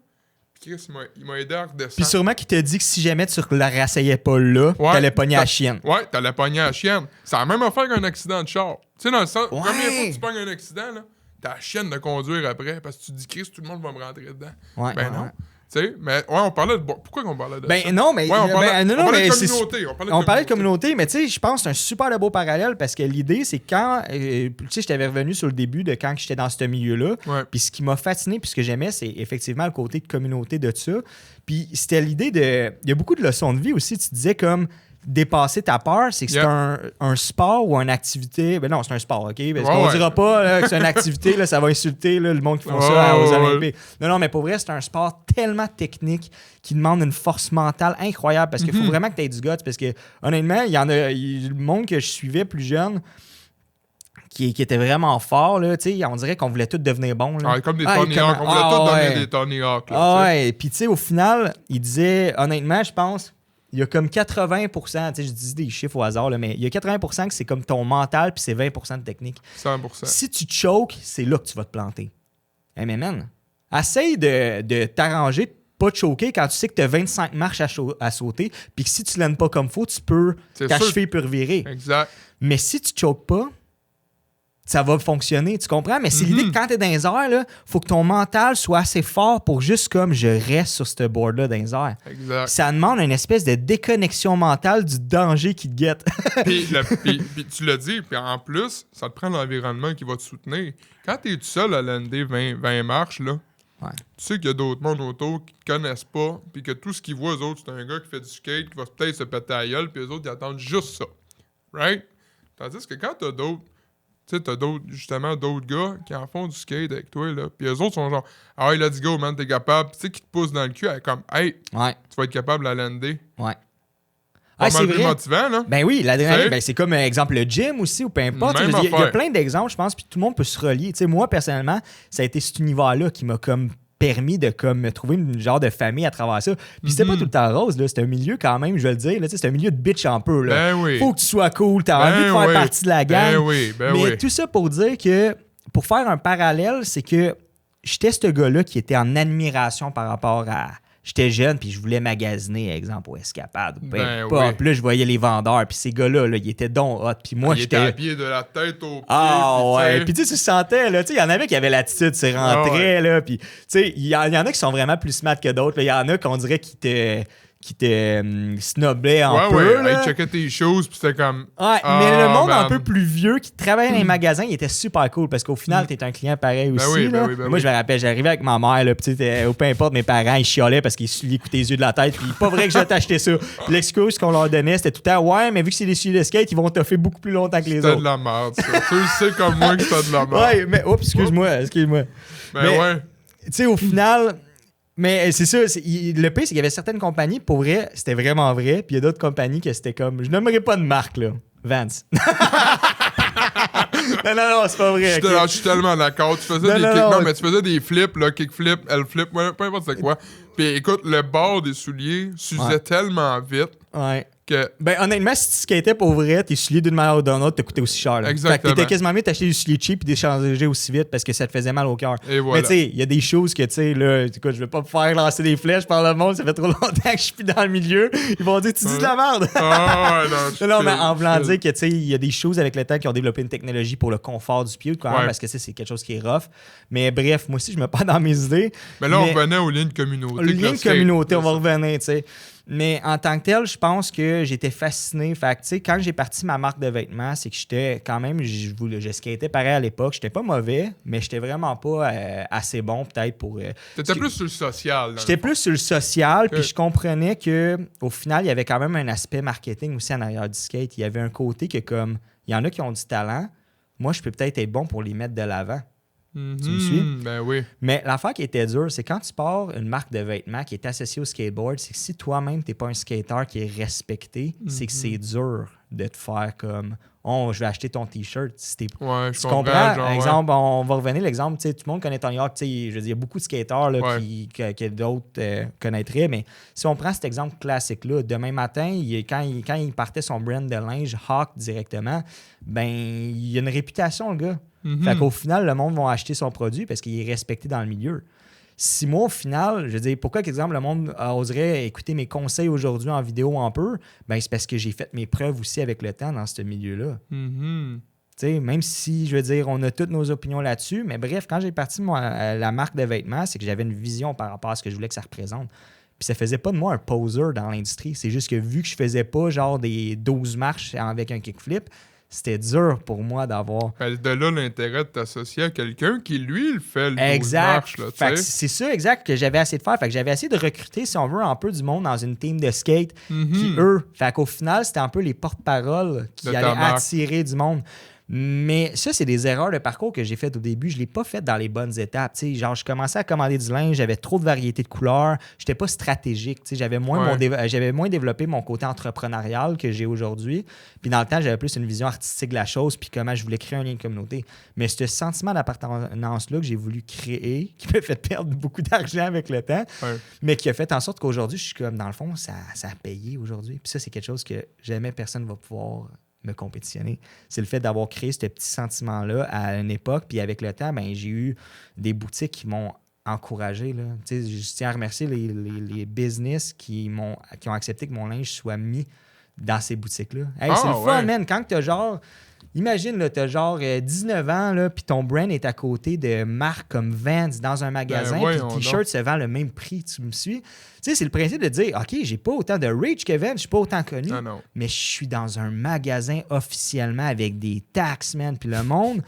Puis Chris, il m'a aidé à redescendre. Puis sûrement qu'il t'a dit que si jamais tu la rasseyais pas là, t'allais pogner la chienne. Ouais, t'allais pogner la chienne. C'est la même affaire qu'un accident de char. Tu sais, dans le sens, la première fois que tu pognes un accident, là, t'as la chienne de conduire après, parce que tu te dis, Chris, tout le monde va me rentrer dedans. Non. Tu sais, mais on parlait de... Pourquoi qu'on parlait de ça? Non, mais... on parlait de communauté. On parlait de communauté, mais tu sais, je pense que c'est un super beau parallèle parce que l'idée, c'est quand... tu sais, je t'avais revenu sur le début de quand j'étais dans ce milieu-là. Puis ce qui m'a fasciné, puis ce que j'aimais, c'est effectivement le côté de communauté de ça. Puis c'était l'idée de... Il y a beaucoup de leçons de vie aussi. Tu disais comme... Dépasser ta peur, c'est que c'est un sport ou une activité. Ben non, c'est un sport, OK? Parce qu'on dira pas là, que c'est une activité, là, ça va insulter là, le monde qui font ça aux Olympiques. Non, mais pour vrai, c'est un sport tellement technique qui demande une force mentale incroyable parce qu'il faut vraiment que tu aies du guts. Parce que, honnêtement, il y a le monde que je suivais plus jeune qui était vraiment fort, là, on dirait qu'on voulait tous devenir bons. Là. Comme des Tony Hawk. On voulait tous devenir des Tony Hawk. Puis tu sais, au final, il disait, honnêtement, je pense... Il y a comme 80%, je dis des chiffres au hasard, là, mais il y a 80% que c'est comme ton mental, puis c'est 20% de technique. 100%. Si tu choques, c'est là que tu vas te planter. Hey, mais man, essaye de t'arranger, de pas te choquer quand tu sais que tu as 25 marches à sauter, puis que si tu l'aimes pas comme faut, ta cheville peut revirer. Exact. Mais si tu choques pas, ça va fonctionner, tu comprends? Mais c'est l'idée que quand t'es dans les airs, il faut que ton mental soit assez fort pour juste comme je reste sur ce board-là dans les airs. Exact. Ça demande une espèce de déconnexion mentale du danger qui te guette. puis tu l'as dit, puis en plus, ça te prend l'environnement qui va te soutenir. Quand t'es tout seul à lander 20 marches, là, tu sais qu'il y a d'autres mondes autour qui te connaissent pas, puis que tout ce qu'ils voient, eux autres, c'est un gars qui fait du skate, qui va peut-être se péter la gueule, puis eux autres, ils attendent juste ça. Right? Tandis que quand t'as d'autres, tu sais, t'as d'autres gars qui en font du skate avec toi, là. Puis eux autres sont genre, ah ouais, let's go, man, t'es capable. Tu sais, qui te poussent dans le cul, comme, hey, tu vas être capable de la lander. Ouais. C'est plus motivant, là. Ben oui, l'adrénaline, c'est comme, exemple, le gym aussi, ou peu importe. Il y a plein d'exemples, je pense, puis tout le monde peut se relier. Tu sais, moi, personnellement, ça a été cet univers-là qui m'a comme permis de comme me trouver une genre de famille à travers ça. Puis c'était pas tout le temps rose, là. C'est un milieu quand même, je vais le dire, là, c'est un milieu de bitch un peu, là. Faut que tu sois cool, t'as envie de faire partie de la gang. Mais tout ça pour dire que, pour faire un parallèle, c'est que j'étais ce gars-là qui était en admiration par rapport à... J'étais jeune, puis je voulais magasiner, exemple, au Escapade. Puis là, je voyais les vendeurs, puis ces gars-là, là, ils étaient donc hot. Puis moi, j'étais... Ils étaient à pied de la tête au pied. Puis tu sentais, là, il y en avait qui avaient l'attitude, tu rentrais, là, puis tu sais, il y en a qui sont vraiment plus smart que d'autres. Il y en a qu'on dirait qu'ils qui te snobait un Ouais, peu. ouais, là. il checkait tes choses, puis c'était comme. Ouais, Ah, mais le monde man. un peu plus vieux qui travaillait dans les magasins, il était super cool parce qu'au final, t'es un client pareil Ben aussi. oui, ben là. oui, ben Moi, oui. je me rappelle, j'arrivais avec ma mère, là, pis ou peu importe, mes parents, ils chiolaient parce qu'ils écoutaient les yeux de la tête, puis pas vrai que je vais t'acheter ça. Puis l'excuse qu'on leur donnait, c'était tout le temps, ouais, mais vu que c'est des souliers de skate, ils vont t'offrir beaucoup plus longtemps que les C'était autres. de la merde, ça. Tu le sais comme moi que c'était de la merde. Ouais, mais, oups, excuse-moi. Ben mais- ouais. Tu sais, au final, mais c'est ça. Le pire, c'est qu'il y avait certaines compagnies, pour vrai, c'était vraiment vrai. Puis il y a d'autres compagnies que c'était comme. Je nommerai pas de marque, là. Vance. non, c'est pas vrai. ok. Je suis tellement d'accord. Tu faisais Non, des non, kicks. non. Non, mais tu faisais des flips, là, kickflip, L-flip, ouais, peu importe c'est quoi. Puis écoute, le bord des souliers s'usait Ouais. tellement vite Ouais. que. Ben, honnêtement, si tu skatais pour vrai, tes souliers d'une manière ou d'une autre te coûtaient aussi cher. Là. Exactement. Fait que t'étais quasiment mieux d'acheter des souliers cheap et d'échanger aussi vite parce que ça te faisait mal au cœur. Et voilà. Mais tu sais, il y a des choses que, tu sais, là, écoute, je vais pas me faire lancer des flèches par le monde, ça fait trop longtemps que je suis plus dans le milieu. Ils vont dire, tu dis de la merde. Ah, ouais, non, Non, mais en voulant chill. dire que, tu sais, il y a des choses avec le temps qui ont développé une technologie pour le confort du pied, quand même, Ouais. parce que c'est quelque chose qui est rough. Mais bref, moi aussi, je me perds dans mes idées. Mais là, on revenait aux lignes de communauté. Le lien de que skate, communauté, on c'est va ça. revenir, tu sais. Mais en tant que tel, je pense que j'étais fasciné. Fait que, tu sais, quand j'ai parti ma marque de vêtements, c'est que j'étais quand même, je skatais pareil à l'époque. J'étais pas mauvais, mais j'étais vraiment pas assez bon, peut-être, pour. T'étais plus sur le social. dans J'étais le fond. plus sur le social, Ok. puis je comprenais que au final, il y avait quand même un aspect marketing aussi en arrière du skate. Il y avait un côté que, comme, il y en a qui ont du talent, moi, je peux peut-être être bon pour les mettre de l'avant. Mhm, Tu me suis? Ben oui. Mais l'affaire qui était dure, c'est quand tu pars une marque de vêtements qui est associée au skateboard, c'est que si toi-même, tu n'es pas un skater qui est respecté, c'est que c'est dur de te faire comme « Oh, je vais acheter ton T-shirt. » Ouais, je Tu comprends? genre, Par ouais. exemple, on va revenir à l'exemple, tu sais, tout le monde connaît Tony Hawk, tu sais, je veux dire, il y a beaucoup de skateurs là, Ouais. que d'autres connaîtraient, mais si on prend cet exemple classique-là, demain matin, quand il partait son brand de linge Hawk directement, ben il y a une réputation, le gars. Mhm. Fait qu'au final, le monde va acheter son produit parce qu'il est respecté dans le milieu. Si moi, au final, je veux dire, pourquoi, par exemple, le monde oserait écouter mes conseils aujourd'hui en vidéo un peu? Ben, c'est parce que j'ai fait mes preuves aussi avec le temps dans ce milieu-là. Mhm. Tu sais, même si, je veux dire, on a toutes nos opinions là-dessus, mais bref, quand j'ai parti la marque de vêtements, c'est que j'avais une vision par rapport à ce que je voulais que ça représente. Puis ça faisait pas de moi un poser dans l'industrie. C'est juste que vu que je faisais pas genre des 12 marches avec un kickflip, c'était dur pour moi d'avoir. Ben, de là, l'intérêt de t'associer à quelqu'un qui, lui, le fait le 12 Exact. marches, là, Fait que tu sais. c'est ça, exact, que j'avais essayé de faire. Fait que j'avais essayé de recruter, si on veut, un peu du monde dans une team de skate Mhm. qui, eux, fait qu'au final, c'était un peu les porte-paroles qui De ta allaient marque. attirer du monde. Mais ça, c'est des erreurs de parcours que j'ai faites au début. Je ne l'ai pas fait dans les bonnes étapes. T'sais, genre, je commençais à commander du linge, j'avais trop de variété de couleurs, je n'étais pas stratégique. T'sais, j'avais moins, Ouais. j'avais moins développé mon côté entrepreneurial que j'ai aujourd'hui. Puis dans le temps, j'avais plus une vision artistique de la chose, puis comment je voulais créer un lien de communauté. Mais ce sentiment d'appartenance-là que j'ai voulu créer, qui m'a fait perdre beaucoup d'argent avec le temps, Ouais. mais qui a fait en sorte qu'aujourd'hui, je suis comme, dans le fond, ça a payé aujourd'hui. Puis ça, c'est quelque chose que jamais personne va pouvoir me compétitionner. C'est le fait d'avoir créé ce petit sentiment-là à une époque. Puis avec le temps, ben, j'ai eu des boutiques qui m'ont encouragé. Là. Tu sais, je tiens à remercier les business qui ont accepté que mon linge soit mis dans ces boutiques-là. Hey, c'est le fun, ouais. man. Quand tu as genre... Imagine, tu as genre 19 ans, là, puis ton brand est à côté de marques comme Vans dans un magasin, puis voyons le T-shirt se vend le même prix. Tu me suis? Tu sais, c'est le principe de dire, OK, j'ai pas autant de reach que Vans, je suis pas autant connu, Non, non. mais je suis dans un magasin officiellement avec des taxes, man, puis le monde,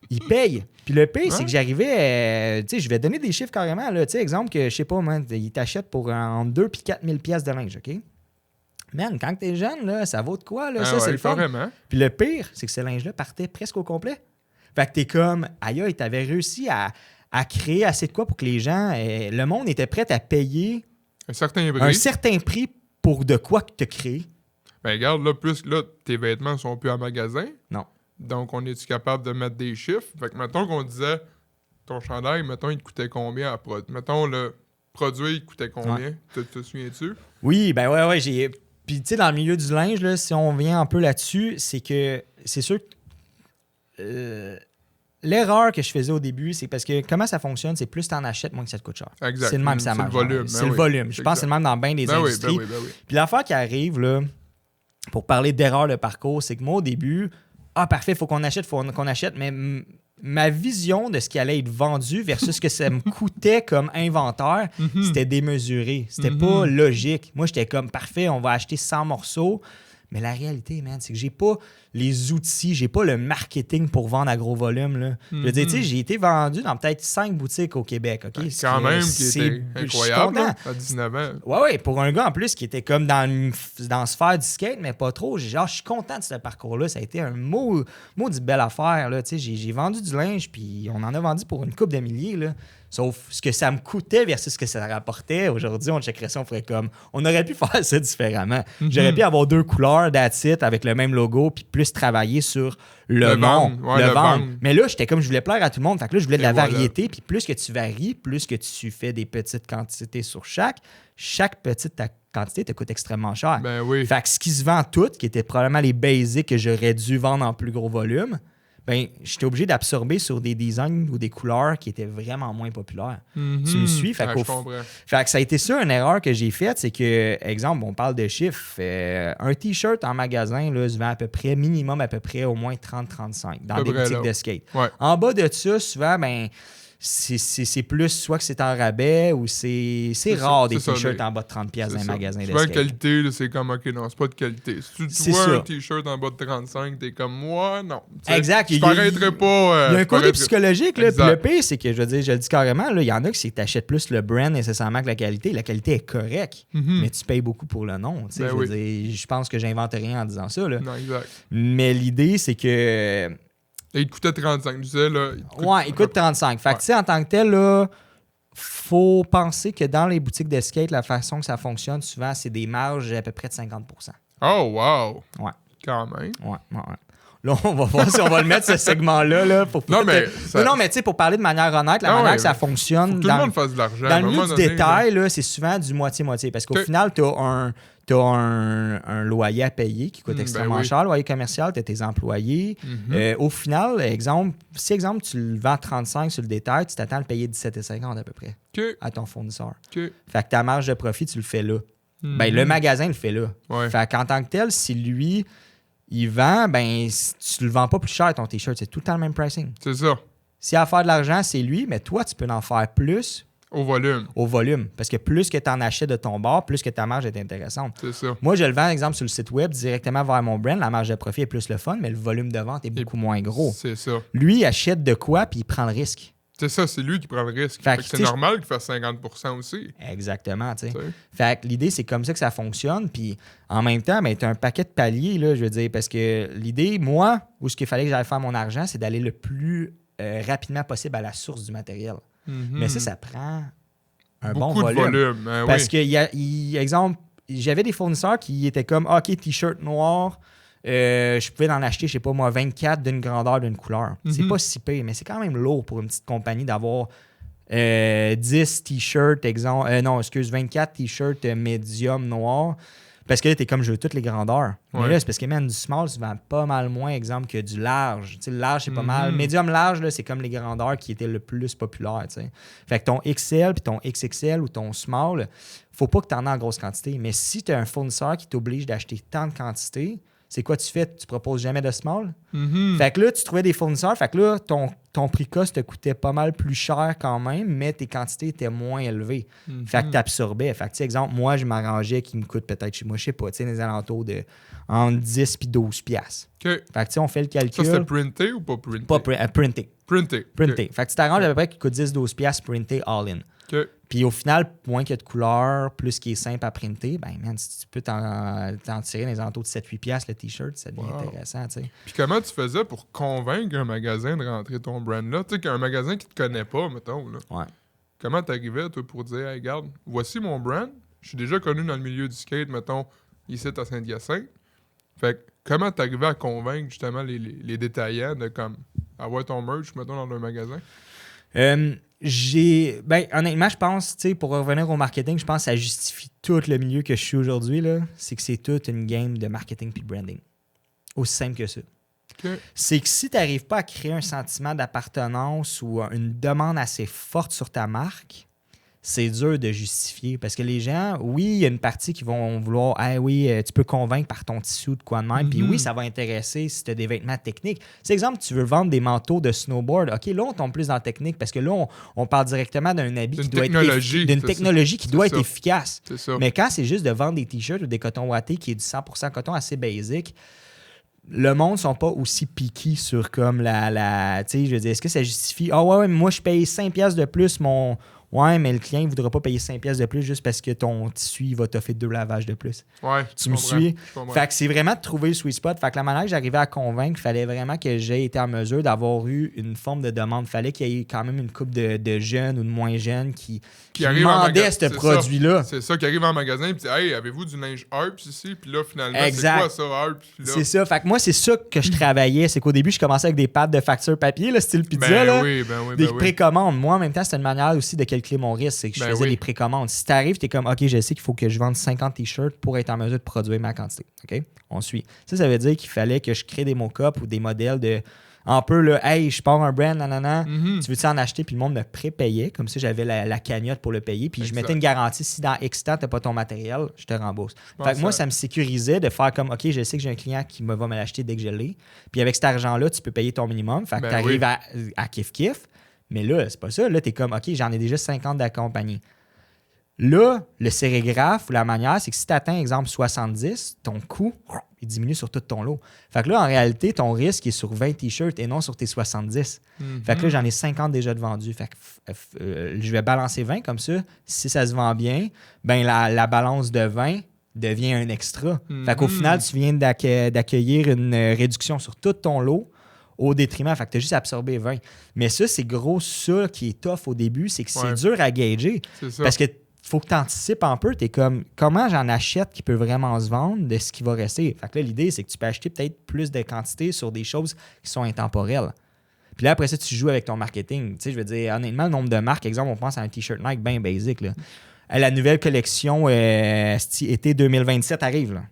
il paye. Puis le pire, c'est Ouais. que j'arrivais, tu sais, je vais donner des chiffres carrément, là, tu sais, exemple que, je sais pas, man, ils t'achètent pour entre 2 et 4 000 pièces de linge, OK? Man, quand t'es jeune, là, ça vaut de quoi, là? Ah Ça, ouais, c'est le fun. carrément. Puis le pire, c'est que ce linge-là partait presque au complet. Fait que t'es comme, aïe, aïe, t'avais réussi à créer assez de quoi pour que les gens, le monde était prêt à payer Un certain un bris. certain prix pour de quoi que t'as créé. Ben regarde, là, plus là, tes vêtements sont plus en magasin. Non. Donc, on est-tu capable de mettre des chiffres? Fait que, mettons qu'on disait, ton chandail, mettons, il te coûtait combien à mettons, le produit, il coûtait combien? Te souviens-tu? Oui, ben ouais, j'ai... Puis, tu sais, dans le milieu du linge, là, si on vient un peu là-dessus, c'est que c'est sûr que l'erreur que je faisais au début, c'est parce que comment ça fonctionne, c'est plus t'en achètes, moins que ça te coûte cher. Exact. C'est le même, ça C'est le marche. volume, C'est ben le oui. volume. Je C'est pense que c'est le même dans bien des Ben oui, industries. ben oui, ben oui. Puis l'affaire qui arrive, là, pour parler d'erreur de parcours, c'est que moi, au début, parfait, faut qu'on achète, mais ma vision de ce qui allait être vendu versus ce que ça me coûtait comme inventaire, c'était démesuré. C'était pas logique. Moi, j'étais comme, parfait, on va acheter 100 morceaux. Mais la réalité, man, c'est que j'ai pas les outils, j'ai pas le marketing pour vendre à gros volume. Là. Je veux dire, tu sais, j'ai été vendu dans peut-être 5 boutiques au Québec. OK? Quand même, qui était incroyable là, à 19 ans. Ouais, pour un gars en plus qui était comme dans la sphère du skate, mais pas trop. Je suis content de ce parcours-là. Ça a été un maudit belle affaire. Là. J'ai vendu du linge, puis on en a vendu pour une couple de milliers. Là. Sauf ce que ça me coûtait versus ce que ça rapportait. Aujourd'hui, on checkerait ça, on ferait comme... On aurait pu faire ça différemment. J'aurais pu avoir 2 couleurs, that's it, avec le même logo, puis plus travailler sur le nom, le vendre. Mais là, j'étais comme, je voulais plaire à tout le monde. Fait que là, je voulais de la variété, puis plus que tu varies, plus que tu fais des petites quantités sur chaque petite quantité te coûte extrêmement cher. Ben oui. Fait que ce qui se vend tout, qui était probablement les basics que j'aurais dû vendre en plus gros volume, ben, j'étais obligé d'absorber sur des designs ou des couleurs qui étaient vraiment moins populaires. Tu me suis? Fait que ça a été ça, une erreur que j'ai faite, c'est que, exemple, on parle de chiffres, un T-shirt en magasin là, se vend à peu près, minimum à peu près au moins 30-35 dans des boutiques de skate. Ouais. En bas de ça, souvent, ben, c'est plus soit que c'est en rabais ou c'est rare des t-shirts en bas de 30$ dans un magasin de skate. La qualité, là, c'est comme, OK, non, c'est pas de qualité. Si tu vois un t-shirt en bas de 35, t'es comme, moi, non. T'sais, exact. Je paraîtrais pas... il y a un côté psychologique. Là, puis le pire, c'est que, je veux dire, je le dis carrément, il y en a qui t'achètent plus le brand nécessairement que la qualité. La qualité est correcte, mais tu payes beaucoup pour le nom. Ben je veux dire, je pense que j'invente rien en disant ça. Là. Non, exact. Mais l'idée, c'est que... Et il coûtait 35, tu sais, là. Il coûte 35. Fait que, tu sais, en tant que tel, là, faut penser que dans les boutiques de skate, la façon que ça fonctionne, souvent, c'est des marges à peu près de 50%. Oh, wow! Ouais. Quand même. Ouais. Là, on va voir si on va le mettre, ce segment-là. Là, pour non, mais tu sais, pour parler de manière honnête, la manière que ça fonctionne... Faut que tout le monde fasse de l'argent. Dans le milieu du détail, là, c'est souvent du moitié-moitié. Parce qu'au final, tu as un loyer à payer qui coûte extrêmement cher, le loyer commercial, tu as tes employés. Au final, si tu le vends 35 sur le détail, tu t'attends à le payer 17,50 à peu près à ton fournisseur. Fait que ta marge de profit, tu le fais là. Ben, le magasin le fait là. Fait qu'en tant que tel, si lui... il vend, ben, tu le vends pas plus cher ton t-shirt. C'est tout le temps le même pricing. C'est ça. S'il a à faire de l'argent, c'est lui, mais toi, tu peux en faire plus. Au volume. Parce que plus que tu en achètes de ton bar, plus que ta marge est intéressante. C'est ça. Moi, je le vends, par exemple, sur le site web, directement vers mon brand. La marge de profit est plus le fun, mais le volume de vente est beaucoup moins gros. C'est ça. Lui, il achète de quoi, puis il prend le risque. C'est ça, c'est lui qui prend le risque. Fait que c'est normal qu'il fasse 50% aussi. Exactement, tu sais. Fait que l'idée, c'est comme ça que ça fonctionne. Puis en même temps, ben, tu as un paquet de paliers, là, je veux dire, parce que l'idée, moi, où ce qu'il fallait que j'aille faire mon argent, c'est d'aller le plus rapidement possible à la source du matériel. Mais ça prend un bon volume. Parce que, exemple, j'avais des fournisseurs qui étaient comme, OK, t-shirt noir, je pouvais en acheter, je sais pas moi, 24 d'une grandeur, d'une couleur. C'est pas si pire, mais c'est quand même lourd pour une petite compagnie d'avoir 10 t-shirts, 24 t-shirts médium noir. Parce que là, t'es comme, je veux toutes les grandeurs. Mais là, c'est parce que même du small se vend pas mal moins, exemple, que du large. Tu sais, le large, c'est pas mal. Médium large, là, c'est comme les grandeurs qui étaient le plus populaires. Tu sais. Fait que ton XL puis ton XXL ou ton small, faut pas que tu en aies en grosse quantité. Mais si tu as un fournisseur qui t'oblige d'acheter tant de quantité, c'est quoi tu fais? Tu proposes jamais de small? Fait que là, tu trouvais des fournisseurs. Fait que là, ton prix cost te coûtait pas mal plus cher quand même, mais tes quantités étaient moins élevées. Fait que tu absorbais. Fait que, tu sais, exemple, moi, je m'arrangeais qu'il me coûte peut-être chez moi, je sais pas, tu sais, les alentours de entre 10 et 12 piastres. Fait que, tu sais, on fait le calcul. Ça, c'était printé ou pas printé? Pas printé. Printé. Fait que tu t'arranges à peu près qu'il coûte 10-12 piastres printé all-in. Puis au final, moins qu'il y a de couleurs, plus qu'il est simple à printer, ben man, si tu peux t'en tirer dans les alentours de 7-8 piastres le t-shirt, ça devient intéressant, tu sais. Puis comment tu faisais pour convaincre un magasin de rentrer ton brand là? Tu sais, qu'un magasin qui te connaît pas, mettons, là. Comment t'arrivais, toi, pour dire, hey, regarde, voici mon brand, je suis déjà connu dans le milieu du skate, mettons, ici à Saint-Hyacinthe. Fait que comment t'arrivais à convaincre, justement, les détaillants de, comme, avoir ton merch, mettons, dans leur magasin? Honnêtement, je pense, tu sais, pour revenir au marketing, je pense que ça justifie tout le milieu que je suis aujourd'hui, là. C'est que c'est toute une game de marketing puis de branding. Aussi simple que ça. C'est que si tu n'arrives pas à créer un sentiment d'appartenance ou une demande assez forte sur ta marque, c'est dur de justifier. Parce que les gens, oui, il y a une partie qui vont vouloir, ah oui, tu peux convaincre par ton tissu de quoi de même. Puis oui, ça va intéresser si tu as des vêtements techniques. C'est exemple, tu veux vendre des manteaux de snowboard. OK, là, on tombe plus dans la technique parce que là, on parle directement d'un habit qui doit être d'une technologie qui doit être efficace. C'est ça. Mais quand c'est juste de vendre des t-shirts ou des cotons wattés qui est du 100% coton assez basic, le monde ne sont pas aussi piqués sur comme tu sais, je veux dire, est-ce que ça justifie? Ah ouais, mais moi, je paye 5$ de plus mon... Ouais, mais le client ne voudra pas payer 5$ de plus juste parce que ton tissu il va t'offrir 2 lavages de plus. Ouais, tu me suis? Fait que c'est vraiment de trouver le sweet spot. Fait que la manière que j'arrivais à convaincre, il fallait vraiment que j'ai été en mesure d'avoir eu une forme de demande. Il fallait qu'il y ait quand même une couple de jeunes ou de moins jeunes qui demandaient ce produit-là. C'est ça, qui arrive en magasin et dit « Hey, avez-vous du linge Harps ici? » Puis là, finalement, c'est quoi ça, Harps? C'est ça. Fait que moi, c'est ça que je travaillais. C'est qu'au début, je commençais avec des pattes de facture papier, là, style pizza. Des précommandes. Moi, en même temps, c'était une manière aussi de calculer mon risque. C'est que je faisais des précommandes. Si tu arrives, tu es comme, OK, je sais qu'il faut que je vende 50 t-shirts pour être en mesure de produire ma quantité. OK? On suit. Ça veut dire qu'il fallait que je crée des mock-ups ou des modèles de... Un peu, là, hey, je pars un brand, nanana, tu veux-tu en acheter? Puis le monde me prépayait. Comme ça, j'avais la cagnotte pour le payer. Puis je mettais une garantie. Si dans X temps, tu n'as pas ton matériel, je te rembourse. Fait que moi, ça me sécurisait de faire comme, OK, je sais que j'ai un client qui va me l'acheter dès que je l'ai. Puis avec cet argent-là, tu peux payer ton minimum. Fait que tu arrives à kiff-kiff. Mais là, c'est pas ça. Là, tu es comme, OK, j'en ai déjà 50 d'accompagnés. Là, le sérigraphe ou la manière, c'est que si tu atteins, exemple, 70, ton coût, il diminue sur tout ton lot. Fait que là, en réalité, ton risque est sur 20 t-shirts et non sur tes 70. Fait que là, j'en ai 50 déjà de vendus. Fait que je vais balancer 20 comme ça. Si ça se vend bien, ben la balance de 20 devient un extra. Fait qu'au final, tu viens d'accueillir une réduction sur tout ton lot au détriment. Fait que tu as juste absorbé 20. Mais ça, c'est gros ça qui est tough au début, c'est que c'est dur à gager. Parce que faut que tu anticipes un peu. Tu es comme, comment j'en achète qui peut vraiment se vendre de ce qui va rester? Fait que là, l'idée, c'est que tu peux acheter peut-être plus de quantité sur des choses qui sont intemporelles. Puis là, après ça, tu joues avec ton marketing. Tu sais, je veux dire, honnêtement, le nombre de marques, exemple, on pense à un T-shirt Nike bien basic. Là. La nouvelle collection été 2027 arrive. Là.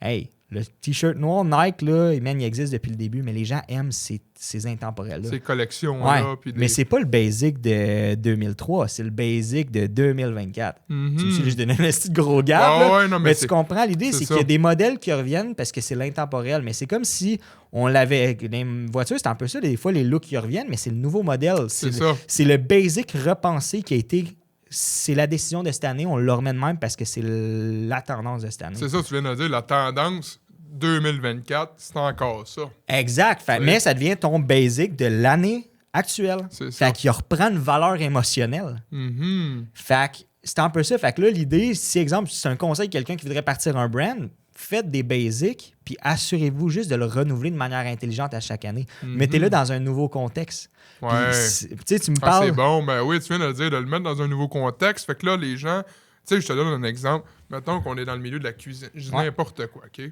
Hey, le T-shirt noir Nike, là, il existe depuis le début, mais les gens aiment ces intemporels-là. Ces collections-là. Ouais, mais c'est pas le basic de 2003, c'est le basic de 2024. Tu me suis juste donné un petit gros gap. Mais tu comprends, l'idée, c'est qu'il y a des modèles qui reviennent parce que c'est l'intemporel. Mais c'est comme si on l'avait... Les voitures, c'est un peu ça, des fois, les looks qui reviennent, mais c'est le nouveau modèle. C'est le basic repensé qui a été... C'est la décision de cette année, on le remet de même parce que c'est la tendance de cette année. C'est ça, tu viens de dire, la tendance 2024, c'est encore ça. Exact. Mais ça devient ton basic de l'année actuelle. C'est ça. Fait qu'il reprend une valeur émotionnelle. Fait que c'est un peu ça. Fait que là, l'idée, si exemple, c'est un conseil de quelqu'un qui voudrait partir un brand, faites des basics, puis assurez-vous juste de le renouveler de manière intelligente à chaque année. Mettez-le dans un nouveau contexte. Ouais. Puis, tu me parles... c'est bon. Ben oui, tu viens de le dire, de le mettre dans un nouveau contexte. Fait que là, les gens... Tu sais, je te donne un exemple. Mettons qu'on est dans le milieu de la cuisine. Je dis n'importe quoi, OK?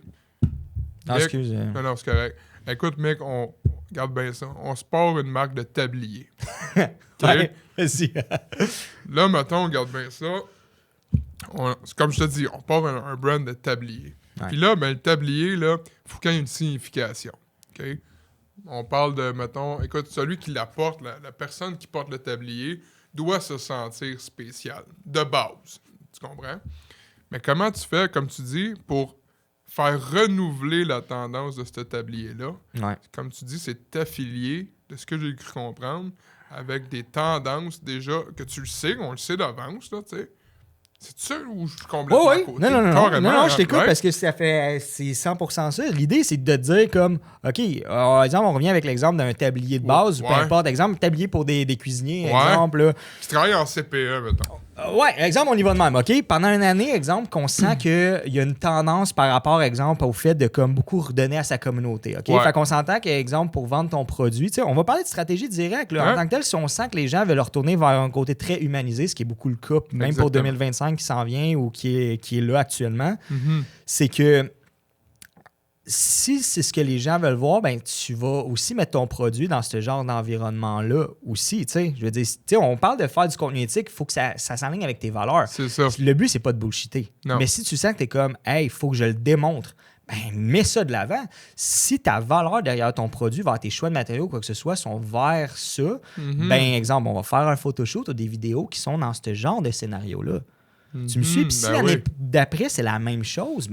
Non, mec, excuse. Non, c'est correct. Écoute, mec, on regarde bien ça. On se part une marque de tablier. Ouais, vas-y. Là, mettons, on regarde bien ça. Comme je te dis, on part un brand de tablier. Ouais. Puis là, ben, le tablier, là, il faut qu'il y ait une signification. OK? On parle de, mettons, écoute, celui qui la porte, la personne qui porte le tablier, doit se sentir spécial, de base. Tu comprends? Mais comment tu fais, comme tu dis, pour faire renouveler la tendance de ce tablier-là? Ouais. Comme tu dis, c'est t'affilier, de ce que j'ai cru comprendre, avec des tendances déjà, que tu le sais, on le sait d'avance, là, tu sais. C'est ça où je suis complètement à côté? Non, je t'écoute parce que c'est 100% ça. L'idée, c'est de te dire comme, OK, exemple, on revient avec l'exemple d'un tablier de base, ou peu importe, exemple, tablier pour des cuisiniers, exemple. Là. Tu travailles en CPE, mettons. Ouais, exemple, on y va de même, OK? Pendant une année, exemple, qu'on sent qu'il y a une tendance par rapport, exemple, au fait de comme beaucoup redonner à sa communauté, OK? Fait qu'on s'entend qu'exemple, pour vendre ton produit, tu sais, on va parler de stratégie directe, là, en tant que tel, si on sent que les gens veulent retourner vers un côté très humanisé, ce qui est beaucoup le cas, même pour 2025 qui s'en vient ou qui est là actuellement, c'est que si c'est ce que les gens veulent voir, ben tu vas aussi mettre ton produit dans ce genre d'environnement-là aussi, tu sais. Je veux dire, on parle de faire du contenu éthique, il faut que ça s'aligne avec tes valeurs. C'est ça. Le but, c'est pas de bullshiter. Non. Mais si tu sens que t'es comme, hey, il faut que je le démontre, mets ça de l'avant. Si ta valeur derrière ton produit, vers tes choix de matériaux, quoi que ce soit, sont vers ça, exemple, on va faire un photoshoot ou des vidéos qui sont dans ce genre de scénario-là. Tu me suis? Puis si l'année d'après, c'est la même chose,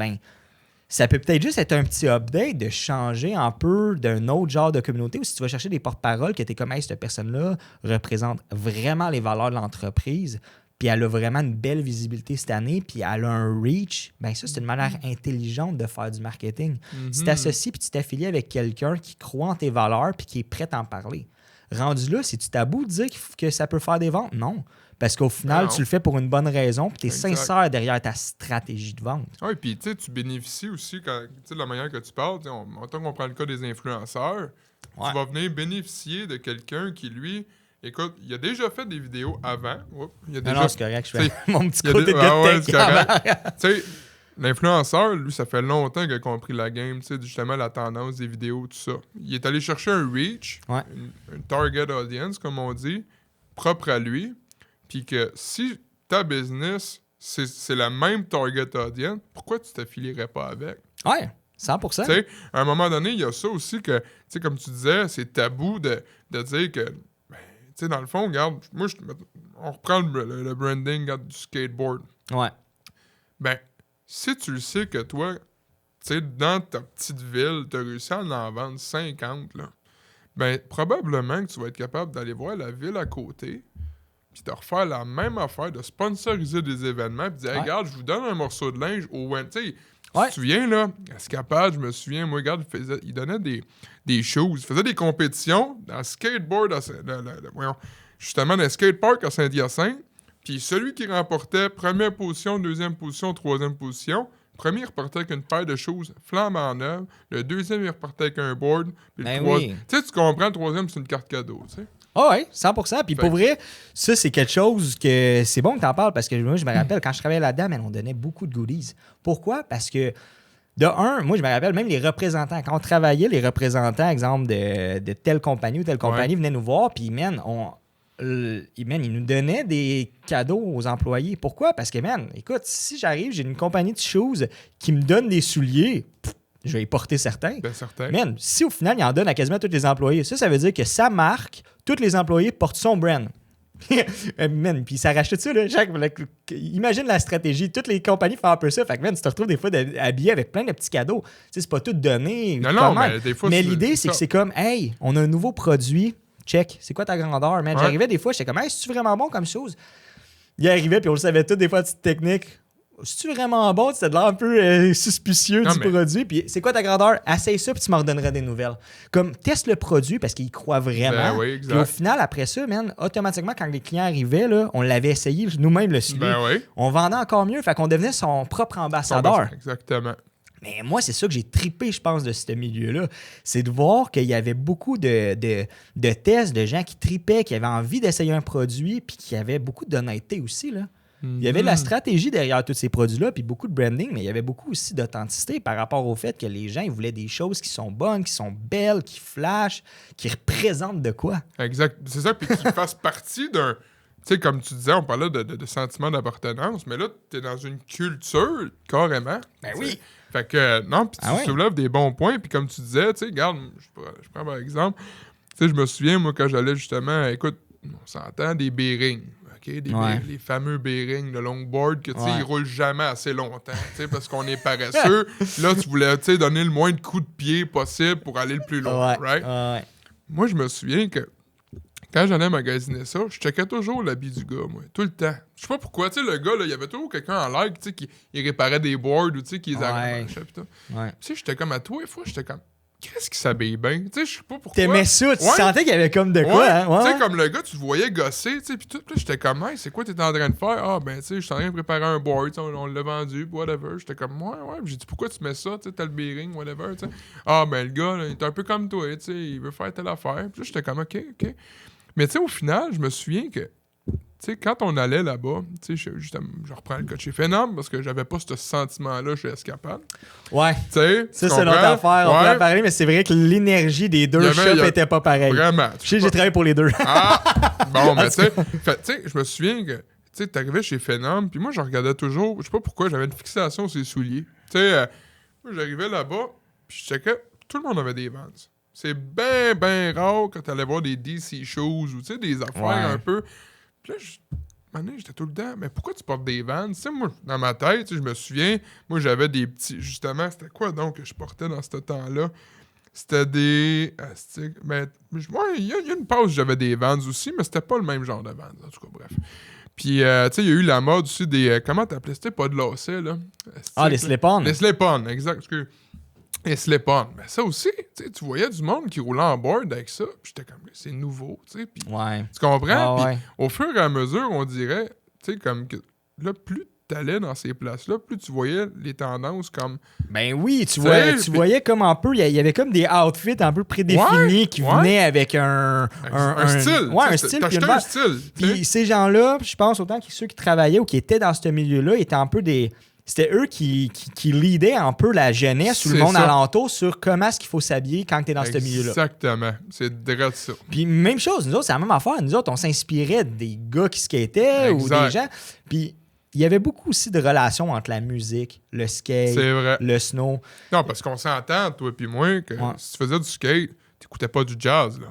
ça peut peut-être juste être un petit update de changer un peu d'un autre genre de communauté, ou si tu vas chercher des porte-paroles que tu es comme, hey, cette personne-là représente vraiment les valeurs de l'entreprise, puis elle a vraiment une belle visibilité cette année, puis elle a un reach, ça, c'est une manière intelligente de faire du marketing. Si tu t'associes puis tu t'affilies avec quelqu'un qui croit en tes valeurs puis qui est prêt à en parler. Rendu là, c'est-tu tabou de dire que ça peut faire des ventes? Non. Parce qu'au final, tu le fais pour une bonne raison, puis tu es sincère derrière ta stratégie de vente. Oui, puis tu sais, tu bénéficies aussi, de la manière que tu parles. Mettons qu'on prend le cas des influenceurs, tu vas venir bénéficier de quelqu'un qui, lui, écoute, il a déjà fait des vidéos avant. Non, c'est correct, je fais mon petit côté de tech. C'est correct. Tu sais, l'influenceur, lui, ça fait longtemps qu'il a compris la game, justement, la tendance des vidéos, tout ça. Il est allé chercher un reach, une target audience, comme on dit, propre à lui. Puis que si ta business, c'est la même target audience, pourquoi tu t'affilierais pas avec? Ouais, 100%. Tu sais, à un moment donné, il y a ça aussi que, tu sais, comme tu disais, c'est tabou de dire que, tu sais, dans le fond, regarde, moi, on reprend le branding du skateboard. Ouais. Si tu le sais que toi, tu sais, dans ta petite ville, tu as réussi à en vendre 50, là, probablement que tu vas être capable d'aller voir la ville à côté, puis de refaire la même affaire, de sponsoriser des événements, puis de dire, hey, regarde, je vous donne un morceau de linge au tu sais, tu te souviens, là, à Scapade, je me souviens, moi, regarde, il donnait des shows, il faisait des compétitions dans le skateboard, justement, dans le skatepark à Saint-Hyacinthe, puis celui qui remportait première position, deuxième position, troisième position, le premier, il repartait avec une paire de choses flambant neuve, le deuxième, il repartait avec un board, puis le troisième... Tu sais, tu comprends, le troisième, c'est une carte cadeau, tu sais. Ah oui, 100%. Puis pour vrai, ça, c'est quelque chose que c'est bon que tu en parles parce que moi, je me rappelle, quand je travaillais là-dedans, on donnait beaucoup de goodies. Pourquoi? Parce que, de un, moi, je me rappelle, même les représentants, quand on travaillait, les représentants, exemple, de telle compagnie ou telle compagnie venaient nous voir, puis, ils nous donnaient des cadeaux aux employés. Pourquoi? Parce que, écoute, si j'arrive, j'ai une compagnie de shoes qui me donne des souliers, je vais y porter certains. Certain. Si au final, il en donne à quasiment tous les employés, ça veut dire que sa marque, tous les employés portent son brand. Puis ça rachète ça, là. Imagine la stratégie. Toutes les compagnies font un peu ça. Fait que, tu te retrouves des fois habillé avec plein de petits cadeaux. C'est pas tout donné. Non, mais des fois... Mais l'idée, c'est que c'est comme, hey, on a un nouveau produit, check. C'est quoi ta grandeur, man? J'arrivais des fois, j'étais comme, hey, c'est-tu vraiment bon comme chose? Il arrivait, puis on le savait tout, des fois, petite technique. C'est-tu vraiment bon? C'était de l'air un peu suspicieux du produit. Puis c'est quoi ta grandeur? Essaye ça, puis tu m'en redonneras des nouvelles. Comme, teste le produit parce qu'il croit vraiment. Puis au final, après ça, automatiquement, quand les clients arrivaient, là, on l'avait essayé, nous-mêmes le suivi. On vendait encore mieux. Fait qu'on devenait son propre ambassadeur. Exactement. Mais moi, c'est ça que j'ai trippé, je pense, de ce milieu-là. C'est de voir qu'il y avait beaucoup de tests, de gens qui trippaient, qui avaient envie d'essayer un produit, puis qui avaient beaucoup d'honnêteté aussi, là. Il y avait de la stratégie derrière tous ces produits-là, puis beaucoup de branding, mais il y avait beaucoup aussi d'authenticité par rapport au fait que les gens ils voulaient des choses qui sont bonnes, qui sont belles, qui flashent, qui représentent de quoi. Exact. C'est ça, puis qui fassent partie d'un... Tu sais, comme tu disais, on parlait de sentiment d'appartenance, mais là, t'es dans une culture, carrément. Ben oui. Fait que, non, puis tu soulèves des bons points, puis comme tu disais, tu sais, regarde, je prends par exemple, tu sais, je me souviens, moi, quand j'allais justement, écoute, on s'entend des bearings. Les fameux bearings de longboard que, tu sais, ils roulent jamais assez longtemps, tu sais, parce qu'on est paresseux. Là, tu voulais, tu sais, donner le moins de coups de pied possible pour aller le plus loin, right? Moi, je me souviens que quand j'allais magasiner ça, je checkais toujours l'habit du gars, moi, tout le temps. Je sais pas pourquoi, tu sais, le gars, là, il y avait toujours quelqu'un en live, tu sais, qui réparait des boards ou, tu sais, qui les arrachait, pis tout. Tu sais, j'étais comme à toi, et fois, j'étais comme... Qu'est-ce qui s'habille bien? Tu sais, je sais pas pourquoi. T'aimais ça, tu sentais qu'il y avait comme de quoi, hein? Tu sais, comme le gars, tu le voyais gosser, tu sais, pis tout, j'étais comme, hey, c'est quoi t'es en train de faire? Ah, ben, tu sais, je suis en train de préparer un board, on l'a vendu, whatever. J'étais comme, ouais, j'ai dit, pourquoi tu mets ça, tu sais, t'as le bearing, whatever, tu sais. Ah, ben, le gars, là, il est un peu comme toi, tu sais, il veut faire telle affaire. Puis là, j'étais comme, OK. Mais tu sais, au final, je me souviens que, tu sais, quand on allait là-bas, tu sais, je reprends le cas de chez Phenom parce que j'avais pas ce sentiment-là chez Escapade. Ouais. Tu sais, ça, c'est notre affaire. On peut en parler, mais c'est vrai que l'énergie des deux shops était pas pareille. Vraiment. J'ai travaillé pour les deux. Ah! Bon, mais tu sais, je me souviens que, tu sais, t'arrivais chez Phenom, puis moi, je regardais toujours, je sais pas pourquoi, j'avais une fixation sur les souliers. Tu sais, Moi, j'arrivais là-bas, puis je checkais, tout le monde avait des Vans. C'est bien, bien rare quand t'allais voir des DC shoes ou, tu sais, des affaires un peu. Puis là, maintenant, j'étais tout le temps, mais pourquoi tu portes des Vans? Tu sais, moi, dans ma tête, tu sais, je me souviens, moi, j'avais des petits, justement, c'était quoi donc que je portais dans ce temps-là? C'était des... ben, il y a une pause, j'avais des Vans aussi, mais c'était pas le même genre de Vans, en tout cas, bref. Puis, tu sais, il y a eu la mode aussi des... comment t'appelais? C'était pas de lacets, là? Les slip-on. Les slip-on, exact. Les slip-on. Mais ça aussi, tu voyais du monde qui roulait en board avec ça, puis j'étais comme, c'est nouveau, tu sais. Puis, tu comprends? Puis, au fur et à mesure, on dirait, tu sais, comme que là, plus t'allais dans ces places-là, plus tu voyais les tendances comme... Ben oui, tu voyais comme un peu, il y avait comme des outfits un peu prédéfinis qui venaient avec un style. Ouais, un style. T'achetais un style. Puis ces gens-là, je pense autant que ceux qui travaillaient ou qui étaient dans ce milieu-là, étaient un peu des... C'était eux qui leadaient un peu la jeunesse ou le monde alentour sur comment est-ce qu'il faut s'habiller quand tu es dans ce milieu-là. Exactement. C'est direct ça. Puis même chose, nous autres, c'est la même affaire. Nous autres, on s'inspirait des gars qui skataient ou des gens. Puis il y avait beaucoup aussi de relations entre la musique, le skate, le snow. Non, parce qu'on s'entend, toi et moi, que si tu faisais du skate, t'écoutais pas du jazz, là.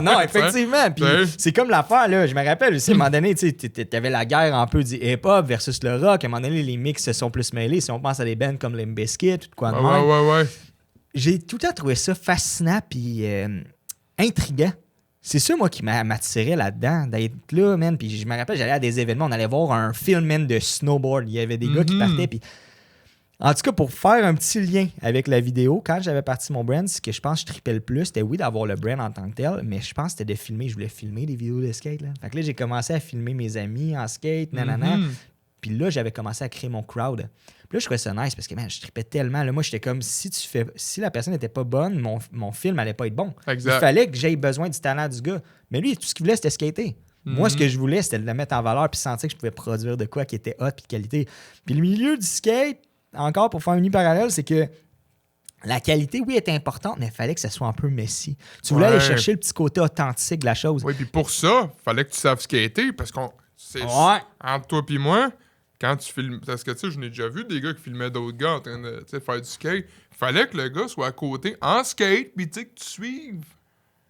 non, effectivement. Puis c'est comme l'affaire, là. Je me rappelle aussi, à un moment donné, tu sais, t'avais la guerre un peu du hip-hop versus le rock. À un moment donné, les mix se sont plus mêlés. Si on pense à des bands comme Limp Bizkit ou de quoi de même. Ouais. J'ai tout le temps trouvé ça fascinant puis intriguant. C'est ça, moi, qui m'attirait là-dedans, d'être là, man. Puis je me rappelle, j'allais à des événements, on allait voir un film, man, de snowboard. Il y avait des gars qui partaient, puis... En tout cas, pour faire un petit lien avec la vidéo, quand j'avais parti mon brand, ce que je pense que je tripais le plus, c'était oui d'avoir le brand en tant que tel, mais je pense que c'était de filmer. Je voulais filmer des vidéos de skate. Là. Fait que là, j'ai commencé à filmer mes amis en skate, nanana. Puis là, j'avais commencé à créer mon crowd. Puis là, je trouvais ça nice parce que, man, je tripais tellement. Là, moi, j'étais comme, si la personne n'était pas bonne, mon film allait pas être bon. Exact. Il fallait que j'aie besoin du talent du gars. Mais lui, tout ce qu'il voulait, c'était skater. Moi, ce que je voulais, c'était de le mettre en valeur puis sentir que je pouvais produire de quoi qui était hot puis de qualité. Puis le milieu du skate, encore pour faire une parallèle, c'est que la qualité, oui, est importante, mais il fallait que ça soit un peu messy. Tu voulais aller chercher le petit côté authentique de la chose. Oui, puis pour ça, il fallait que tu saches skater parce qu'on... Entre toi et moi, quand tu filmes... Parce que, tu sais, je n'ai déjà vu des gars qui filmaient d'autres gars en train de faire du skate. Il fallait que le gars soit à côté en skate, puis tu sais, que tu suives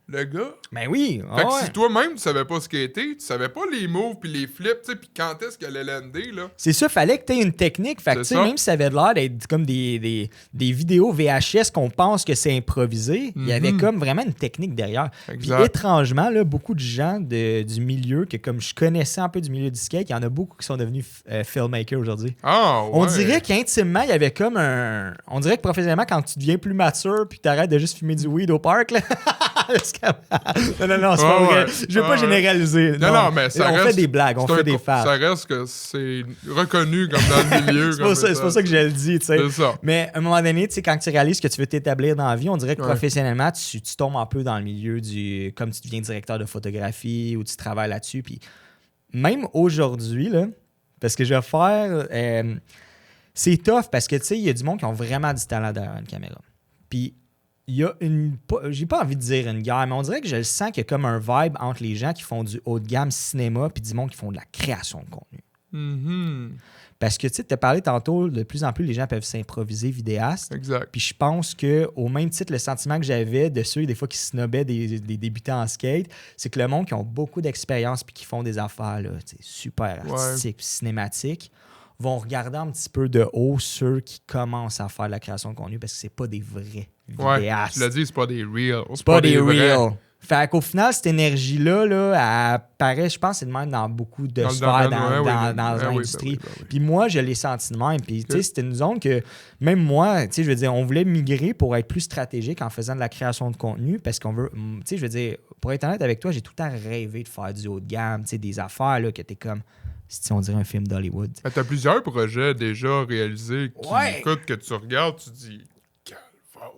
le gars. Ben oui. Fait que si toi-même, tu savais pas skater, tu savais pas les moves puis les flips, tu sais, puis quand est-ce qu'elle allait lander, là. C'est ça, fallait que tu aies une technique. Fait que, tu sais, même si ça avait l'air d'être comme des vidéos VHS qu'on pense que c'est improvisé, il y avait comme vraiment une technique derrière. Puis étrangement, là, beaucoup de gens du milieu, que comme je connaissais un peu du milieu du skate, il y en a beaucoup qui sont devenus filmmakers aujourd'hui. Ah, ouais. On dirait qu'intimement, il y avait comme un... On dirait que professionnellement, quand tu deviens plus mature puis que tu arrêtes de juste fumer du weed au parc, là... non, c'est pas vrai. Je veux pas généraliser. Non, mais ça on reste... fait des blagues, on fait des farces. Ça reste que c'est reconnu comme dans le milieu. c'est pour ça que je le dis, tu sais. C'est ça. Mais à un moment donné, tu sais, quand tu réalises que tu veux t'établir dans la vie, on dirait que professionnellement, tu tombes un peu dans le milieu du... Comme tu deviens directeur de photographie ou tu travailles là-dessus. Puis même aujourd'hui, là, parce que je vais faire... c'est tough parce que, tu sais, il y a du monde qui ont vraiment du talent derrière une caméra. Puis il y a j'ai pas envie de dire une guerre, mais on dirait que je le sens qu'il y a comme un vibe entre les gens qui font du haut de gamme cinéma puis du monde qui font de la création de contenu. Parce que tu sais, tu as parlé tantôt, de plus en plus, les gens peuvent s'improviser vidéastes. Exact. Puis je pense qu'au même titre, le sentiment que j'avais de ceux, des fois, qui snobbaient des débutants en skate, c'est que le monde qui ont beaucoup d'expérience puis qui font des affaires là, super artistiques, cinématiques, vont regarder un petit peu de haut ceux qui commencent à faire de la création de contenu parce que c'est pas des vrais vidéastes. Tu l'as dit, c'est pas des reals. C'est pas des reals. Fait qu'au final, cette énergie-là, là, elle paraît, je pense, c'est de même dans beaucoup de sphères dans l'industrie. Puis moi, je l'ai senti de même. Puis, tu sais, c'était une zone que, même moi, tu sais, je veux dire, on voulait migrer pour être plus stratégique en faisant de la création de contenu parce qu'on veut, tu sais, je veux dire, pour être honnête avec toi, j'ai tout le temps rêvé de faire du haut de gamme, tu sais, des affaires, là, que t'es comme... Si on dirait un film d'Hollywood. T'as plusieurs projets déjà réalisés qui, écoute, que tu regardes, tu dis...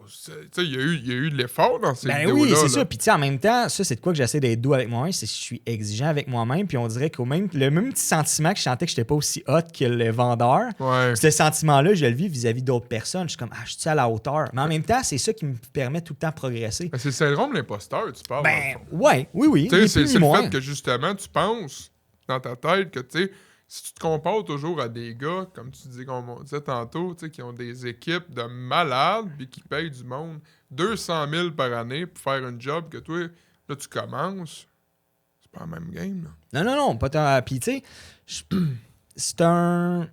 Tu sais, il y a eu de l'effort dans ces vidéos-là. Oui, c'est ça. Puis, tu sais, en même temps, ça, c'est de quoi que j'essaie d'être doux avec moi-même, c'est que je suis exigeant avec moi-même. Puis, on dirait le même petit sentiment que je sentais que je n'étais pas aussi hot que le vendeur, ce sentiment-là, je le vis vis-à-vis d'autres personnes. Je suis comme, je suis à la hauteur. Mais en même temps, c'est ça qui me permet tout le temps de progresser. C'est le syndrome de l'imposteur, tu parles. Oui. Tu sais, c'est le fait que, justement, tu penses dans ta tête que, tu sais, si tu te compares toujours à des gars, comme tu dis, comme on disait tantôt, tu sais, qui ont des équipes de malades puis qui payent du monde 200 000 par année pour faire un job que toi, là, tu commences, c'est pas la même game, là. Non, pas tant. Puis, tu sais, c'est un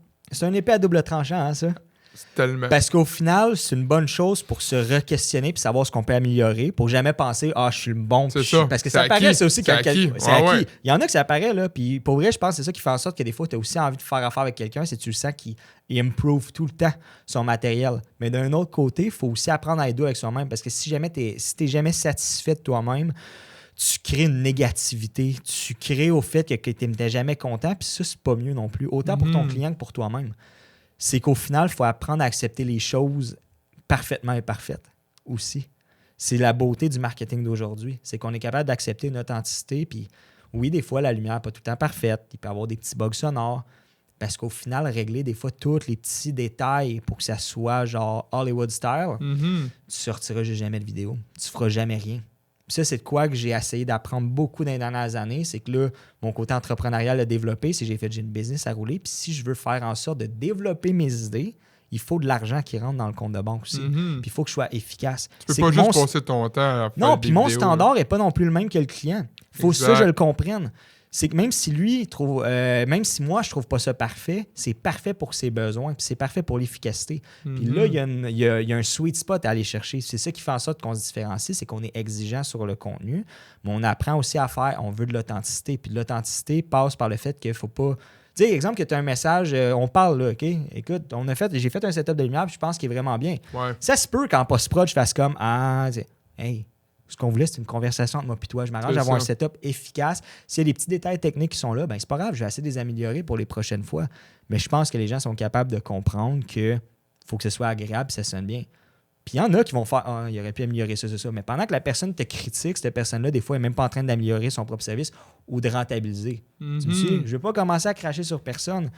épée à double tranchant, hein, ça. C'est tellement... Parce qu'au final, c'est une bonne chose pour se re-questionner puis savoir ce qu'on peut améliorer, pour jamais penser « Ah, je suis le bon. » C'est ça. Parce que C'est ça paraît, acquis. c'est aussi C'est acquis. c'est Ouais, acquis. ouais. Il y en a que ça apparaît, là. Puis pour vrai, je pense que c'est ça qui fait en sorte que des fois, tu as aussi envie de faire affaire avec quelqu'un, c'est que tu le sens qu'il improve tout le temps son matériel. Mais d'un autre côté, il faut aussi apprendre à être doux avec soi-même, parce que si t'es jamais satisfait de toi-même, tu crées une négativité, tu crées au fait que tu n'es jamais content, puis ça, c'est pas mieux non plus, autant pour ton client que pour toi-même. C'est qu'au final, il faut apprendre à accepter les choses parfaitement imparfaites aussi. C'est la beauté du marketing d'aujourd'hui. C'est qu'on est capable d'accepter une authenticité, puis oui, des fois, la lumière n'est pas tout le temps parfaite, il peut y avoir des petits bugs sonores, parce qu'au final, régler des fois tous les petits détails pour que ça soit genre Hollywood style, tu sortiras jamais de vidéo, tu feras jamais rien. Ça, c'est de quoi que j'ai essayé d'apprendre beaucoup dans les dernières années. C'est que là, mon côté entrepreneurial a développé. C'est que j'ai une business à rouler. Puis si je veux faire en sorte de développer mes idées, il faut de l'argent qui rentre dans le compte de banque aussi. Puis il faut que je sois efficace. Tu peux pas juste passer ton temps à faire Non, des puis mon vidéos, standard là. n'est pas non plus le même que le client. Il faut Exact. ça que je le comprenne. C'est que même si lui trouve, même si moi je trouve pas ça parfait, c'est parfait pour ses besoins, puis c'est parfait pour l'efficacité. Puis là, il y a un sweet spot à aller chercher. C'est ça qui fait en sorte qu'on se différencie, c'est qu'on est exigeant sur le contenu, mais on apprend aussi à faire, on veut de l'authenticité. Puis l'authenticité passe par le fait qu'il faut pas... Tu sais, exemple que tu as un message, on parle là, OK? Écoute, j'ai fait un setup de lumière, puis je pense qu'il est vraiment bien. Ouais. Ça se peut qu'en post-prod, je fasse comme, hey, ce qu'on voulait, c'est une conversation entre moi et toi. Je m'arrange C'est d'avoir un ça. setup efficace. S'il y a des petits détails techniques qui sont là, ben c'est pas grave, je vais essayer de les améliorer pour les prochaines fois. Mais je pense que les gens sont capables de comprendre qu'il faut que ce soit agréable et que ça sonne bien. Puis il y en a qui vont faire « Ah, il aurait pu améliorer ça, ça. » Mais pendant que la personne te critique, cette personne-là, des fois, elle n'est même pas en train d'améliorer son propre service ou de rentabiliser. Tu me dis, je ne vais pas commencer à cracher sur personne.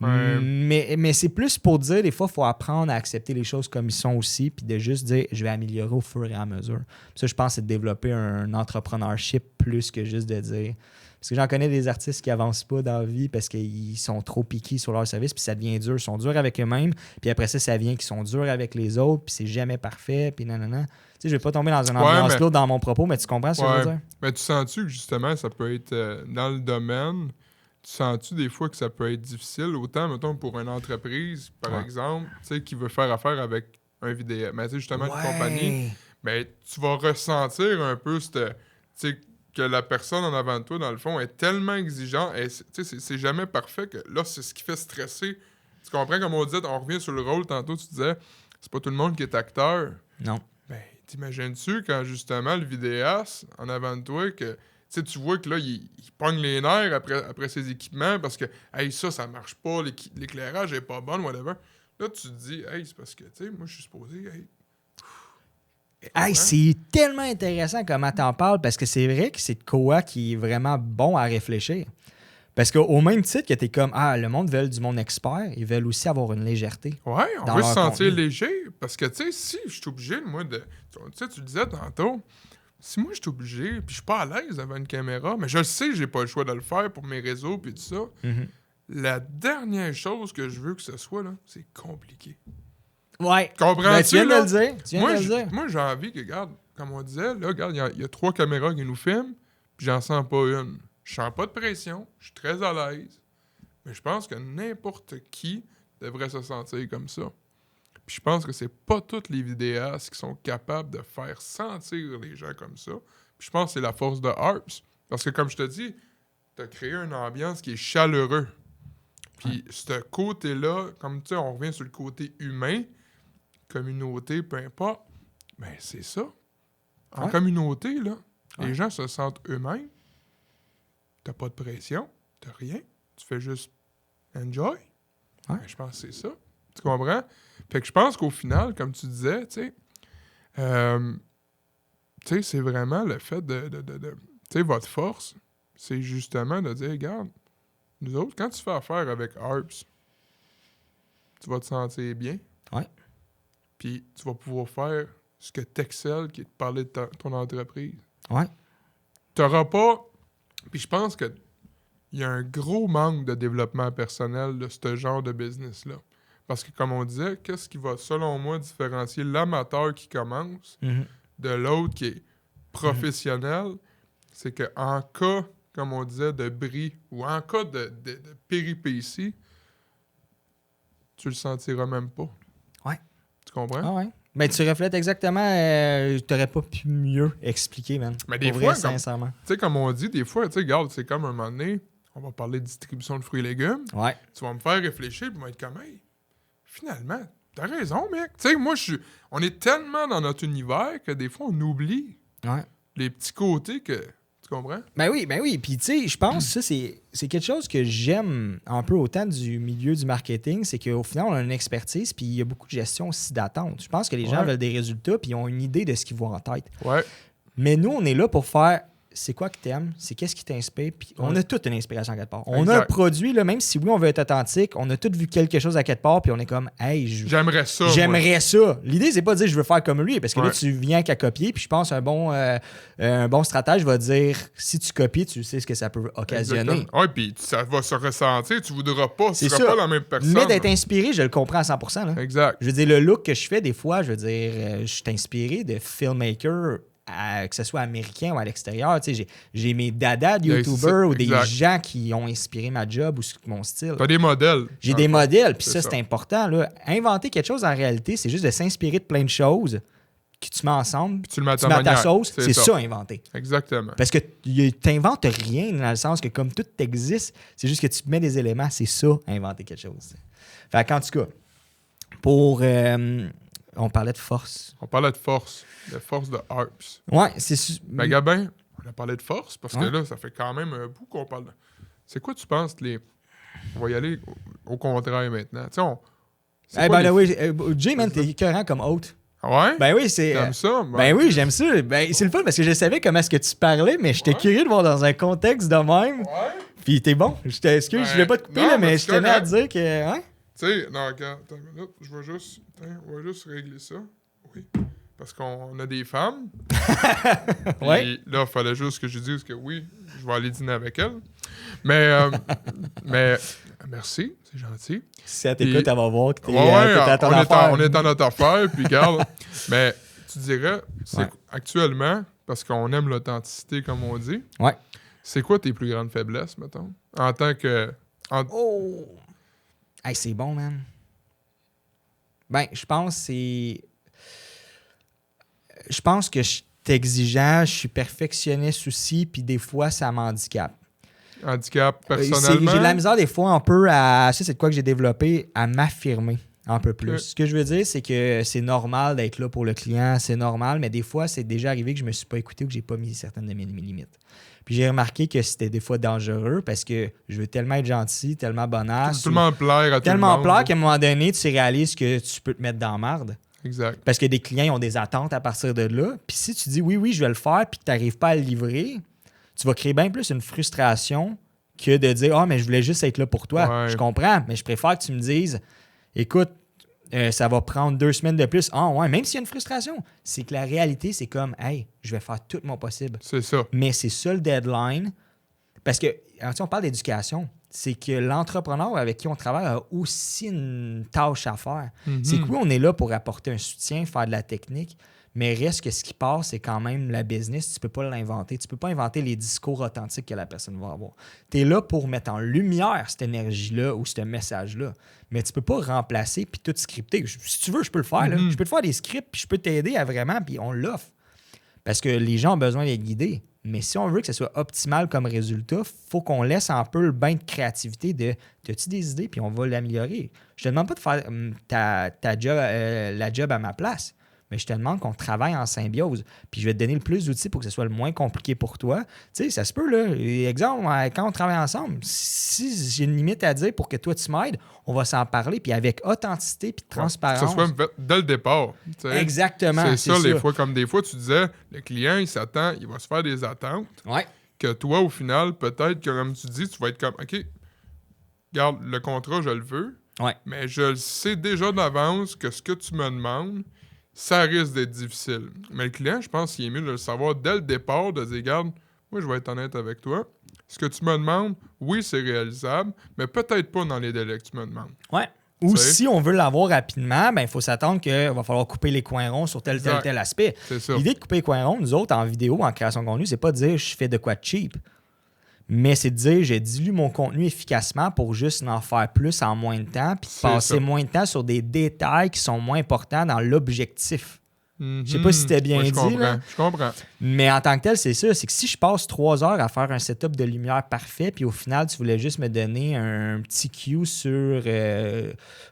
Ouais. Mais c'est plus pour dire, des fois, il faut apprendre à accepter les choses comme ils sont aussi, puis de juste dire, je vais améliorer au fur et à mesure. Puis ça, je pense, c'est de développer un entrepreneurship plus que juste de dire... Parce que j'en connais des artistes qui avancent pas dans la vie parce qu'ils sont trop piqués sur leur service, puis ça devient dur. Ils sont durs avec eux-mêmes, puis après ça vient qu'ils sont durs avec les autres, puis c'est jamais parfait, puis nanana. Tu sais, je vais pas tomber dans une ambiance lourde dans mon propos, mais tu comprends ce que je veux dire? Mais tu sens-tu que justement, ça peut être dans le domaine, tu sens-tu des fois que ça peut être difficile, autant, mettons, pour une entreprise, par exemple, tu sais, qui veut faire affaire avec un vidéaste, mais tu sais, justement, une compagnie, mais tu vas ressentir un peu cette, tu sais, que la personne en avant de toi, dans le fond, est tellement exigeante, tu sais, c'est jamais parfait que là, c'est ce qui fait stresser. Tu comprends, comme on disait, on revient sur le rôle, tantôt, tu disais, c'est pas tout le monde qui est acteur. Non. Ben, t'imagines-tu quand, justement, le vidéaste, en avant de toi, que tu vois que là, il pogne les nerfs après ses équipements parce que, hey, ça marche pas, l'éclairage est pas bon, whatever. Là, tu te dis, hey, c'est parce que, tu sais, moi, je suis supposé, Hey, c'est tellement intéressant comment t'en parles, parce que c'est vrai que c'est de quoi qui est vraiment bon à réfléchir. Parce qu'au même titre que t'es comme, le monde veut du monde expert, ils veulent aussi avoir une légèreté. Ouais, on dans veut leur se sentir contenu. léger. Parce que, tu sais, si je suis obligé, moi, de. Tu sais, tu le disais tantôt, si moi, je suis obligé, puis je suis pas à l'aise devant une caméra, mais je le sais que j'ai pas le choix de le faire pour mes réseaux, puis tout ça, la dernière chose que je veux que ce soit, là, c'est compliqué. Ouais. Comprends-tu, Ben, tu viens là? de le dire. Tu viens de le dire. Moi, j'ai envie que, regarde, comme on disait, là, regarde, il y a 3 caméras qui nous filment, puis j'en sens pas une. Je sens pas de pression, je suis très à l'aise, mais je pense que n'importe qui devrait se sentir comme ça. Puis je pense que c'est pas tous les vidéastes qui sont capables de faire sentir les gens comme ça. Puis je pense que c'est la force de Harps. Parce que, comme je te dis, t'as créé une ambiance qui est chaleureux. Puis ce côté-là, comme tu sais, on revient sur le côté humain, communauté, peu importe, ben c'est ça. En communauté, là, les gens se sentent eux-mêmes. T'as pas de pression, t'as rien. Tu fais juste enjoy. Ben, je pense que c'est ça. Tu comprends? Fait que je pense qu'au final, comme tu disais, tu sais, c'est vraiment le fait de tu sais, votre force, c'est justement de dire, regarde, nous autres, quand tu fais affaire avec Harps, tu vas te sentir bien. Ouais. Puis tu vas pouvoir faire ce que t'excelles, qui est de parler de ton entreprise. Ouais. T'auras pas... Puis je pense que il y a un gros manque de développement personnel de ce genre de business-là. Parce que, comme on disait, qu'est-ce qui va, selon moi, différencier l'amateur qui commence de l'autre qui est professionnel, c'est qu'en cas, comme on disait, de bris ou en cas de péripéties, tu le sentiras même pas. Ouais. Tu comprends? Ah ouais. Mais tu reflètes exactement, t'aurais pas pu mieux expliquer, man. Mais des Pour fois, vrai, sincèrement. Tu sais, comme on dit, des fois, tu sais, regarde, c'est comme un moment donné, on va parler de distribution de fruits et légumes. Ouais. Tu vas me faire réfléchir, puis moi être comme, hey, finalement, t'as raison, mec. Tu sais, moi, on est tellement dans notre univers que des fois, on oublie les petits côtés que. Tu comprends? Ben oui. Puis, tu sais, je pense que ça, c'est quelque chose que j'aime un peu autant du milieu du marketing, c'est qu'au final, on a une expertise, puis il y a beaucoup de gestion aussi d'attente. Je pense que les gens veulent des résultats, puis ils ont une idée de ce qu'ils voient en tête. Ouais. Mais nous, on est là pour faire c'est quoi que t'aimes, c'est qu'est-ce qui t'inspire, puis on a toute une inspiration à quelque part. On a un produit, là, même si oui, on veut être authentique, on a tous vu quelque chose à quelque part, puis on est comme, hey, j'aimerais ça. J'aimerais ça. L'idée, c'est pas de dire je veux faire comme lui, parce que là, tu viens qu'à copier, puis je pense un bon stratège va dire, si tu copies, tu sais ce que ça peut occasionner. Oui, puis ça va se ressentir, tu voudras pas, tu seras pas la même personne. Mais d'être inspiré, je le comprends à 100%. Là. Exact. Je veux dire, le look que je fais, des fois, je veux dire, je suis inspiré de filmmakers, que ce soit américain ou à l'extérieur. Tu sais, j'ai mes dadas de YouTubers ou des gens qui ont inspiré ma job ou mon style. T'as des modèles. J'ai des modèles, puis ça, c'est important. Là. Inventer quelque chose en réalité, c'est juste de s'inspirer de plein de choses que tu mets ensemble, puis tu le mets à ta sauce. C'est ça, inventer. Exactement. Parce que tu n'inventes rien dans le sens que comme tout existe, c'est juste que tu mets des éléments. C'est ça, inventer quelque chose. Fait qu'en tout cas, pour... on parlait de force. On parlait de force. De force de Harps. Ouais, c'est... Ben, Gabin, on a parlé de force parce que là, ça fait quand même un bout qu'on parle de... C'est quoi, tu penses, On va y aller au contraire maintenant. Tu sais, Jay, man, t'es écœurant comme hôte. Ouais? Ben oui, c'est... T'aimes ça? Ben oui, j'aime ça. Ben, c'est le fun parce que je savais comment est-ce que tu parlais, mais j'étais curieux de voir dans un contexte de même. Ouais? Puis t'es bon. Je t'excuse, je voulais pas te couper, là, mais je tenais à te dire que... Hein? Tu sais, non, regarde, attends une minute, on va juste régler ça. Oui. Parce qu'on a des femmes. Ouais. Là, il fallait juste que je dise que oui, je vais aller dîner avec elles. Mais merci, c'est gentil. Si elle t'écoute, elle va voir que t'es à ton affaire. On est dans notre affaire, puis regarde. Mais tu dirais, actuellement, parce qu'on aime l'authenticité, comme on dit, c'est quoi tes plus grandes faiblesses, mettons? En tant que... Oh! Hey, c'est bon, man. Ben, je pense que je suis exigeant, je suis perfectionniste aussi, puis des fois, ça m'handicape. Handicap personnellement? J'ai de la misère des fois un peu à... Ça, c'est de quoi que j'ai développé, à m'affirmer un peu plus. Ce que je veux dire, c'est que c'est normal d'être là pour le client, c'est normal, mais des fois, c'est déjà arrivé que je me suis pas écouté ou que j'ai pas mis certaines de mes limites. Puis j'ai remarqué que c'était des fois dangereux parce que je veux tellement être gentil, tellement bonasse. Tellement plaire à tout le monde. Tellement plaire qu'à un moment donné, tu réalises que tu peux te mettre dans la marde. Exact. Parce que des clients ont des attentes à partir de là. Puis si tu dis oui, je vais le faire, puis que tu n'arrives pas à le livrer, tu vas créer bien plus une frustration que de dire mais je voulais juste être là pour toi. Ouais. Je comprends, mais je préfère que tu me dises écoute, ça va prendre 2 semaines de plus. Même s'il y a une frustration, c'est que la réalité, c'est comme hey, je vais faire tout mon possible. C'est ça. Mais c'est ça le deadline. Parce que, on parle d'éducation, c'est que l'entrepreneur avec qui on travaille a aussi une tâche à faire. C'est que oui, on est là pour apporter un soutien, faire de la technique, mais reste que ce qui passe, c'est quand même la business. Tu ne peux pas l'inventer. Tu ne peux pas inventer les discours authentiques que la personne va avoir. Tu es là pour mettre en lumière cette énergie-là ou ce message-là. Mais tu ne peux pas remplacer puis tout scripter. Si tu veux, je peux le faire. Là. Je peux te faire des scripts puis je peux t'aider à vraiment, puis on l'offre. Parce que les gens ont besoin d'être guidés. Mais si on veut que ce soit optimal comme résultat, il faut qu'on laisse un peu le bain de créativité de « as-tu des idées? » Puis on va l'améliorer. Je te demande pas de faire ta job, la job à ma place, mais je te demande qu'on travaille en symbiose. Puis je vais te donner le plus d'outils pour que ce soit le moins compliqué pour toi. Tu sais, ça se peut, là. Exemple, quand on travaille ensemble, si j'ai une limite à dire pour que toi, tu m'aides, on va s'en parler, puis avec authenticité puis transparence. Que ce soit dès le départ. T'sais. Exactement. C'est ça, les fois. Comme des fois, tu disais, le client, il s'attend, il va se faire des attentes. Ouais. Que toi, au final, peut-être que, comme tu dis, tu vas être comme, OK, regarde, le contrat, je le veux. Ouais. Mais je le sais déjà d'avance que ce que tu me demandes, ça risque d'être difficile. Mais le client, je pense qu'il est mieux de le savoir dès le départ, de dire, regarde, moi, je vais être honnête avec toi. ce que tu me demandes, oui, c'est réalisable, mais peut-être pas dans les délais que tu me demandes. Ouais. Ou T'sais. si on veut l'avoir rapidement, ben il faut s'attendre qu'il va falloir couper les coins ronds sur tel aspect. C'est ça. L'idée de couper les coins ronds, nous autres, en vidéo, en création de contenu, c'est pas de dire je fais de quoi de cheap. Mais c'est de dire j'ai dilue mon contenu efficacement pour juste en faire plus en moins de temps, puis passer moins de temps sur des détails qui sont moins importants dans l'objectif. Je sais pas si c'était bien dit. Là. Je comprends. Mais en tant que tel, c'est ça. C'est que si je passe 3 heures à faire un setup de lumière parfait, puis au final, tu voulais juste me donner un petit cue sur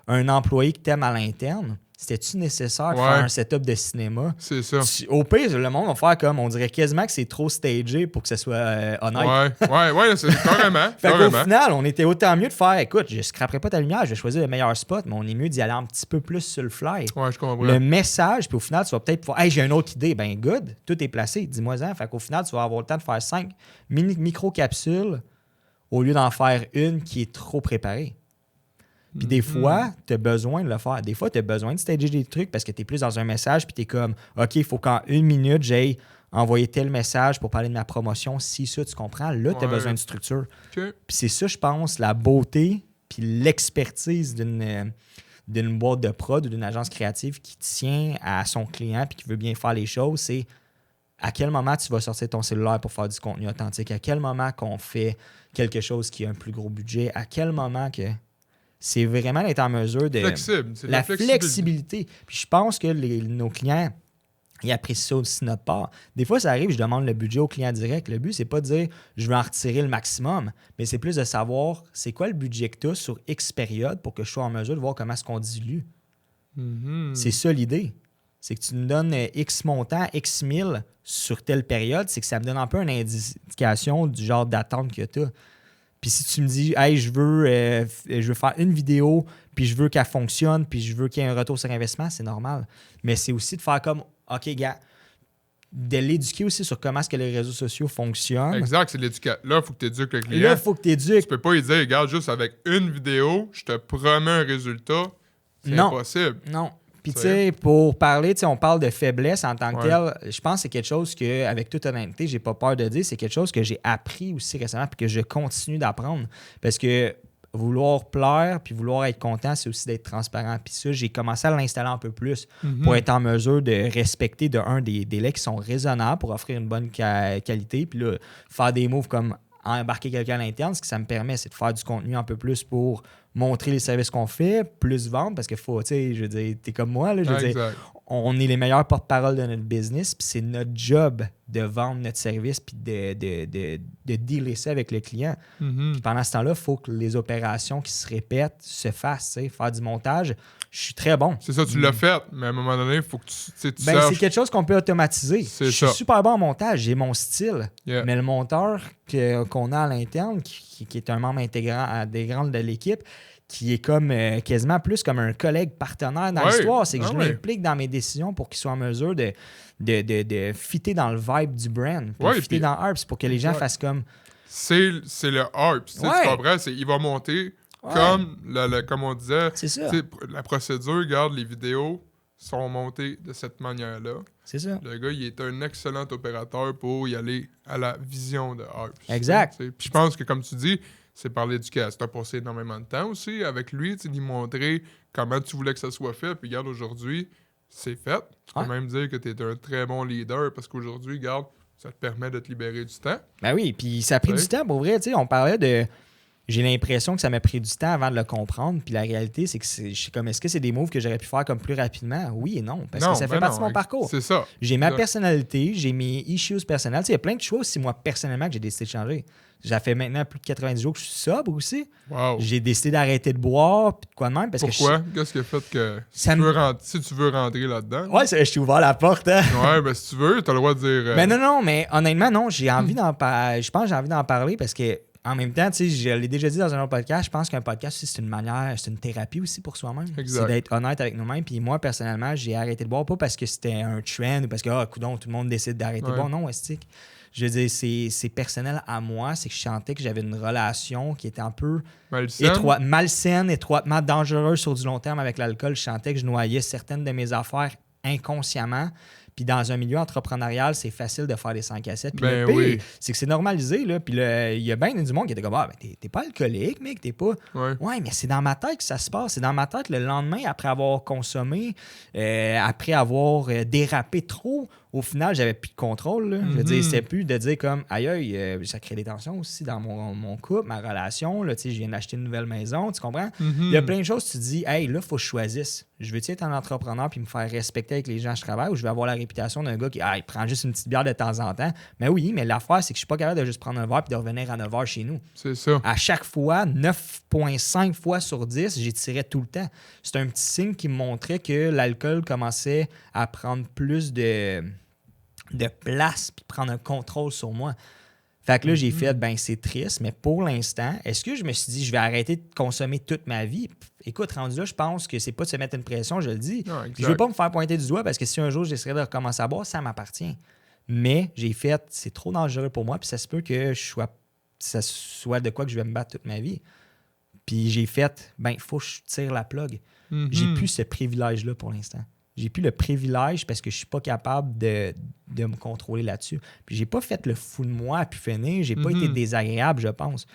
un employé que tu aimes à l'interne, c'était-tu nécessaire de faire un setup de cinéma? C'est ça. Au pire, le monde va faire comme, on dirait quasiment que c'est trop stagé pour que ce soit honnête. Ouais, c'est carrément. Fait qu'au final, on était autant mieux de faire, écoute, je scraperai pas ta lumière, je vais choisir le meilleur spot, mais on est mieux d'y aller un petit peu plus sur le fly. Ouais, je comprends. Le message, puis au final, tu vas peut-être pouvoir, hey, j'ai une autre idée. Ben, good, tout est placé, dis-moi-en. Fait qu'au final, tu vas avoir le temps de faire 5 micro-capsules au lieu d'en faire une qui est trop préparée. Puis des fois, tu as besoin de le faire. Des fois, tu as besoin de stager des trucs parce que tu es plus dans un message puis tu es comme, OK, il faut qu'en 1 minute, j'aille envoyer tel message pour parler de ma promotion. Si ça, tu comprends, là, tu as besoin de structure. Okay. Puis c'est ça, je pense, la beauté puis l'expertise d'une boîte de prod ou d'une agence créative qui tient à son client puis qui veut bien faire les choses, c'est à quel moment tu vas sortir ton cellulaire pour faire du contenu authentique, à quel moment qu'on fait quelque chose qui a un plus gros budget, à quel moment que... C'est vraiment d'être en mesure de... Flexible. C'est la flexibilité. Puis je pense que nos clients, ils apprécient ça aussi de notre part. Des fois, ça arrive, je demande le budget au client direct. Le but, c'est pas de dire je veux en retirer le maximum, mais c'est plus de savoir c'est quoi le budget que tu as sur X période pour que je sois en mesure de voir comment est-ce qu'on dilue. C'est ça l'idée. C'est que tu nous donnes X montant, X 1000 sur telle période, c'est que ça me donne un peu une indication du genre d'attente que tu as. Puis si tu me dis, hey, je veux faire une vidéo, puis je veux qu'elle fonctionne, puis je veux qu'il y ait un retour sur investissement, c'est normal. Mais c'est aussi de faire comme, OK, gars, de l'éduquer aussi sur comment est-ce que les réseaux sociaux fonctionnent. Exact, c'est l'éducation. Là, il faut que tu éduques le client. Là, il faut que tu éduques. Tu peux pas lui dire, regarde, juste avec une vidéo, je te promets un résultat. C'est impossible. Non. Puis, tu sais, pour parler, on parle de faiblesse en tant que tel. Je pense que c'est quelque chose que, avec toute honnêteté, j'ai pas peur de dire. C'est quelque chose que j'ai appris aussi récemment puis que je continue d'apprendre. Parce que vouloir plaire puis vouloir être content, c'est aussi d'être transparent. Puis ça, j'ai commencé à l'installer un peu plus pour être en mesure de respecter, des délais qui sont raisonnables pour offrir une bonne qualité. Puis là, faire des moves comme embarquer quelqu'un à l'interne, ce que ça me permet, c'est de faire du contenu un peu plus pour montrer les services qu'on fait, plus vendre, parce que faut, tu sais, je veux dire, t'es comme moi, là, je veux dire, on est les meilleurs porte-parole de notre business, puis c'est notre job de vendre notre service puis de dealer ça avec le client. Puis pendant ce temps-là, il faut que les opérations qui se répètent se fassent, tu sais, faire du montage. Je suis très bon. C'est ça, tu l'as fait, mais à un moment donné, il faut que tu saches... C'est quelque chose qu'on peut automatiser. Je suis super bon en montage, j'ai mon style. Mais le monteur qu'on a à l'interne, qui est un membre intégrant de l'équipe, qui est comme quasiment plus comme un collègue partenaire dans l'histoire, c'est que je l'implique dans mes décisions pour qu'il soit en mesure de fitter dans le vibe du brand, puis fitter dans Harps pour que les gens fassent comme... C'est le Harps, tu comprends? Il va monter... Comme on disait, la procédure, regarde, les vidéos sont montées de cette manière-là. C'est ça. Le gars, il est un excellent opérateur pour y aller à la vision de Harps. Exact. Puis je pense que, comme tu dis, c'est par l'éducation. Tu as passé énormément de temps aussi avec lui, lui montrer comment tu voulais que ça soit fait. Puis regarde, aujourd'hui, c'est fait. Tu peux même dire que tu es un très bon leader parce qu'aujourd'hui, regarde, ça te permet de te libérer du temps. Ben oui, puis ça a pris du temps, pour vrai. On parlait de... J'ai l'impression que ça m'a pris du temps avant de le comprendre. Puis la réalité, c'est que est-ce que c'est des moves que j'aurais pu faire comme plus rapidement? Oui et non. Parce que ça fait partie de mon parcours. C'est ça. J'ai ma personnalité, j'ai mes issues personnelles. Il y a plein de choses aussi, moi, personnellement, que j'ai décidé de changer. Ça fait maintenant plus de 90 jours que je suis sobre aussi. Wow. J'ai décidé d'arrêter de boire, puis de quoi de même. Pourquoi? Qu'est-ce qui a fait que... Si tu veux rentrer là-dedans? Ouais, je t'ai ouvert la porte. Hein? Ouais, ben si tu veux, t'as le droit de dire... Mais non, mais honnêtement, non. J'ai envie d'en parler. Je pense que j'ai envie d'en parler parce que en même temps, tu sais, je l'ai déjà dit dans un autre podcast, je pense qu'un podcast, c'est une manière, c'est une thérapie aussi pour soi-même. Exact. C'est d'être honnête avec nous-mêmes. Puis moi, personnellement, j'ai arrêté de boire, pas parce que c'était un trend ou parce que, coudonc, tout le monde décide d'arrêter de boire. Non, estique. Je veux dire, c'est personnel à moi. C'est que je sentais que j'avais une relation qui était un peu malsaine, étroitement dangereuse sur du long terme avec l'alcool. Je sentais que je noyais certaines de mes affaires inconsciemment. Puis dans un milieu entrepreneurial, c'est facile de faire des 5 à 7. Puis Ben le pire, oui. c'est que c'est normalisé. Là. Puis il y a bien du monde qui était comme ah, ben, t'es pas alcoolique, mec, t'es pas. Ouais. Ouais, mais c'est dans ma tête que ça se passe. C'est dans ma tête le lendemain, après avoir consommé, après avoir dérapé trop. Au final, j'avais plus de contrôle. Là. Je veux dire, c'était plus de dire comme aïe, aïe, ça crée des tensions aussi dans mon couple, ma relation. Là, je viens d'acheter une nouvelle maison, tu comprends? Il y a plein de choses, tu te dis, hey, là, il faut que je choisisse. Je veux-tu être un entrepreneur puis me faire respecter avec les gens que je travaille ou je vais avoir la réputation d'un gars qui il prend juste une petite bière de temps en temps? Mais oui, mais l'affaire, c'est que je suis pas capable de juste prendre un verre puis de revenir à 9h chez nous. C'est ça. À chaque fois, 9,5 fois sur 10, j'y tirais tout le temps. C'est un petit signe qui me montrait que l'alcool commençait à prendre plus de place puis prendre un contrôle sur moi. Fait que là, j'ai fait, ben c'est triste, mais pour l'instant, est-ce que je me suis dit, je vais arrêter de consommer toute ma vie? Écoute, rendu là, je pense que c'est pas de se mettre une pression, je le dis. Non, Je veux pas me faire pointer du doigt parce que si un jour j'essaierais de recommencer à boire, ça m'appartient. Mais j'ai fait, c'est trop dangereux pour moi, puis ça se peut que ça soit de quoi que je vais me battre toute ma vie. Puis j'ai fait, ben il faut que je tire la plug. J'ai plus ce privilège-là pour l'instant. J'ai plus le privilège parce que je suis pas capable de me contrôler là-dessus. Puis j'ai pas fait le fou de moi à pu finir. J'ai pas été désagréable, je pense.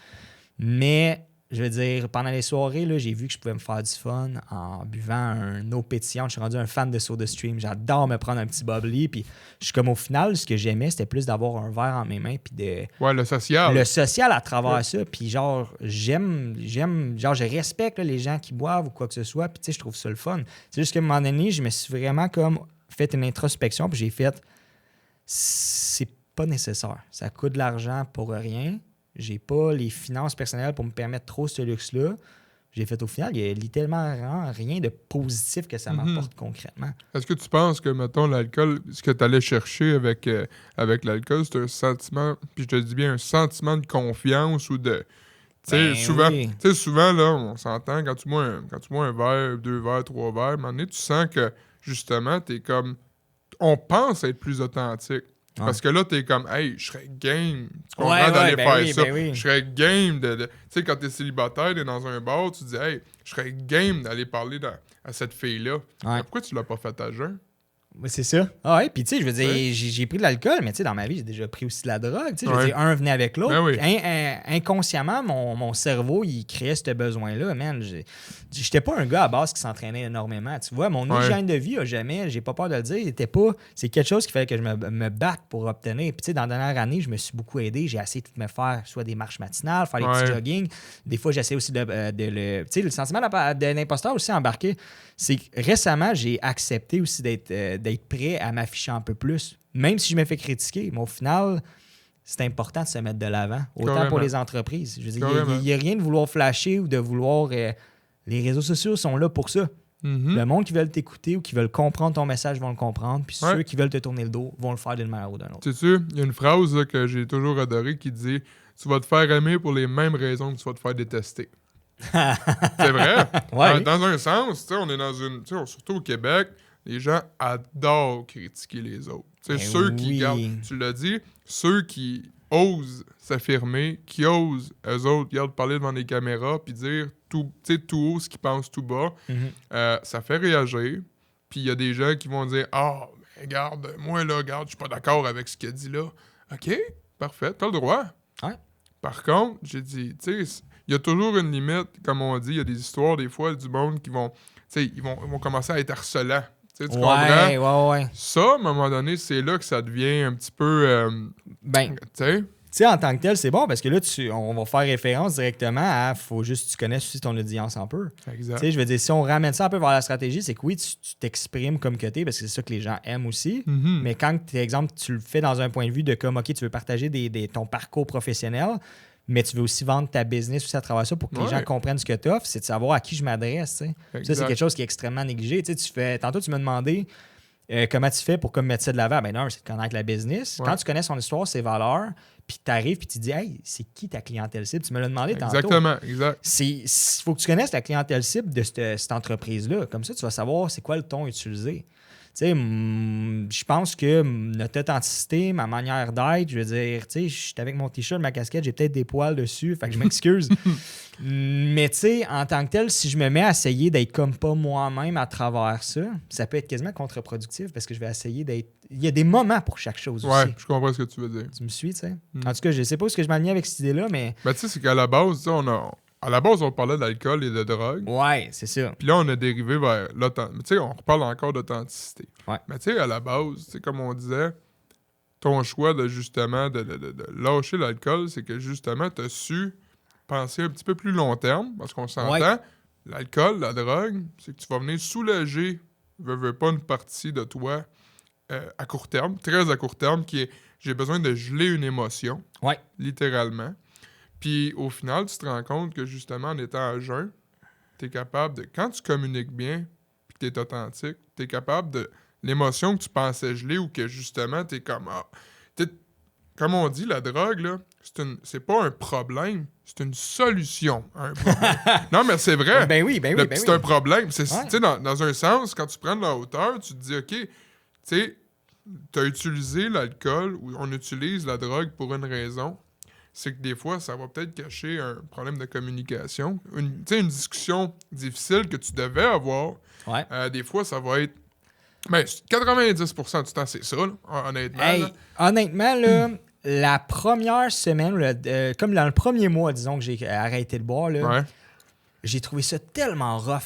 Mais, je veux dire, pendant les soirées, là, j'ai vu que je pouvais me faire du fun en buvant un eau pétillante. Je suis rendu un fan de SodaStream. J'adore me prendre un petit bubbly. Puis je suis comme au final, ce que j'aimais, c'était plus d'avoir un verre en mes mains puis de... Ouais, le social. Le social à travers ça. Puis genre, j'aime, genre, je respecte là, les gens qui boivent ou quoi que ce soit. Puis tu sais, je trouve ça le fun. C'est juste qu'à un moment donné, je me suis vraiment comme fait une introspection. Puis j'ai fait, c'est pas nécessaire. Ça coûte de l'argent pour rien. J'ai pas les finances personnelles pour me permettre trop ce luxe-là. J'ai fait au final, il y a littéralement rien de positif que ça m'apporte concrètement. Est-ce que tu penses que, mettons, l'alcool, ce que tu allais chercher avec l'alcool, c'est un sentiment, puis je te dis bien un sentiment de confiance ou de... Tu sais, souvent, là, on s'entend, quand tu bois un verre, 2 verres, 3 verres, à un moment donné, tu sens que, justement, t'es comme... On pense être plus authentique. Ouais. Parce que là, t'es comme, hey, je serais game. Tu comprends d'aller faire ça. Je serais game de... Tu sais, quand t'es célibataire, t'es dans un bar, tu dis, hey, je serais game d'aller parler à cette fille-là. Mais pourquoi tu l'as pas fait à jeun? C'est ça. Ah ouais, puis tu sais, je veux dire, j'ai pris de l'alcool, mais tu sais, dans ma vie, j'ai déjà pris aussi de la drogue. Tu sais, je veux dire, un venait avec l'autre. Ben oui. Inconsciemment, mon cerveau, il créait ce besoin-là, man. J'étais pas un gars à base qui s'entraînait énormément. Tu vois, mon hygiène de vie, j'ai pas peur de le dire, c'est quelque chose qu'il fallait que je me batte pour obtenir. Puis tu sais, dans la dernière année, je me suis beaucoup aidé. J'ai essayé de me faire soit des marches matinales, faire des petits jogging. Des fois, j'essaie aussi tu sais, le sentiment de l'imposteur aussi embarqué. C'est que récemment, j'ai accepté aussi d'être prêt à m'afficher un peu plus. Même si je me fais critiquer, mais au final, c'est important de se mettre de l'avant. Autant pour les entreprises. Je veux dire, il n'y a rien de vouloir flasher ou de vouloir... les réseaux sociaux sont là pour ça. Le monde qui veut t'écouter ou qui veulent comprendre ton message vont le comprendre. Puis ceux qui veulent te tourner le dos vont le faire d'une manière ou d'une autre. Tu sais, il y a une phrase là, que j'ai toujours adorée qui dit « Tu vas te faire aimer pour les mêmes raisons que tu vas te faire détester. » C'est vrai. Ouais. Dans un sens, on est dans une... Surtout au Québec, les gens adorent critiquer les autres. Ceux qui gardent... Tu l'as dit, ceux qui osent s'affirmer, qui osent, eux autres, parler devant les caméras puis dire tout haut ce qu'ils pensent tout bas, ça fait réagir. Puis il y a des gens qui vont dire « Ah, mais regarde, moi, là, je suis pas d'accord avec ce qu'il a dit là. » OK, parfait, t'as le droit. Ouais. Par contre, j'ai dit, tu sais... Il y a toujours une limite, comme on dit, il y a des histoires des fois du monde qui vont, ils vont commencer à être harcelants. Tu comprends? Ouais. Ça, à un moment donné, c'est là que ça devient un petit peu... tu sais, en tant que tel, c'est bon parce que là, on va faire référence directement à faut juste que tu connaisses aussi ton audience un peu. Exact. Tu sais, je veux dire, si on ramène ça un peu vers la stratégie, c'est que oui, tu t'exprimes comme que t'es parce que c'est ça que les gens aiment aussi. Mais quand, par exemple, tu le fais dans un point de vue de comme, OK, tu veux partager ton parcours professionnel, mais tu veux aussi vendre ta business aussi à travers ça pour que les gens comprennent ce que tu offres, c'est de savoir à qui je m'adresse. Ça, c'est quelque chose qui est extrêmement négligé. Tantôt, tu m'as demandé comment tu fais pour mettre ça de l'avant. Ben non, c'est de connaître la business. Quand tu connais son histoire, ses valeurs, puis tu arrives puis tu dis « Hey, c'est qui ta clientèle cible? » Tu me l'as demandé tantôt. Exactement, exact. Il faut que tu connaisses la clientèle cible de cette entreprise-là. Comme ça, tu vas savoir c'est quoi le ton utilisé. sais, je pense que notre authenticité, ma manière d'être, je veux dire, tu sais, je suis avec mon t-shirt, ma casquette, j'ai peut-être des poils dessus, fait que je m'excuse. Mais tu sais, en tant que tel, si je me mets à essayer d'être comme pas moi-même à travers ça, ça peut être quasiment contre-productif parce que je vais essayer d'être... Il y a des moments pour chaque chose Ouais, aussi. je comprends ce que tu veux dire. Tu me suis, tu sais? En tout cas, je sais pas où est-ce que je m'aligne avec cette idée-là, mais... Ben, tu sais, c'est qu'à la base, tu sais, à la base, on parlait d'alcool et de drogue. Ouais, c'est ça. Puis là, on a dérivé vers l'authenticité. Tu sais, on reparle encore d'authenticité. Ouais. Mais tu sais, à la base, tu sais, comme on disait, ton choix de justement de lâcher l'alcool, c'est que justement, tu as su penser un petit peu plus long terme, parce qu'on s'entend, Ouais. l'alcool, la drogue, c'est que tu vas venir soulager, veux pas une partie de toi à court terme, très à court terme, qui est j'ai besoin de geler une émotion, Ouais. littéralement. Puis au final, tu te rends compte que justement, en étant à jeun, tu es capable de, quand tu communiques bien, puis que tu es authentique, tu es capable de l'émotion que tu pensais geler ou que justement, tu es comme... comme on dit, la drogue, là, c'est pas un problème, c'est une solution à un problème. Non, mais c'est vrai. Ben oui, ben oui, C'est un problème. Tu Ouais. sais, dans un sens, quand tu prends de la hauteur, tu te dis, OK, tu sais, tu as utilisé l'alcool ou on utilise la drogue pour une raison. C'est que des fois, ça va peut-être cacher un problème de communication. Une discussion difficile que tu devais avoir. Ouais. Des fois, ça va être... Ben, 90% du temps, c'est ça, là, honnêtement. Hey, là. honnêtement, là, la première semaine, comme dans le premier mois, disons, que j'ai arrêté de boire, là, Ouais. j'ai trouvé ça tellement rough.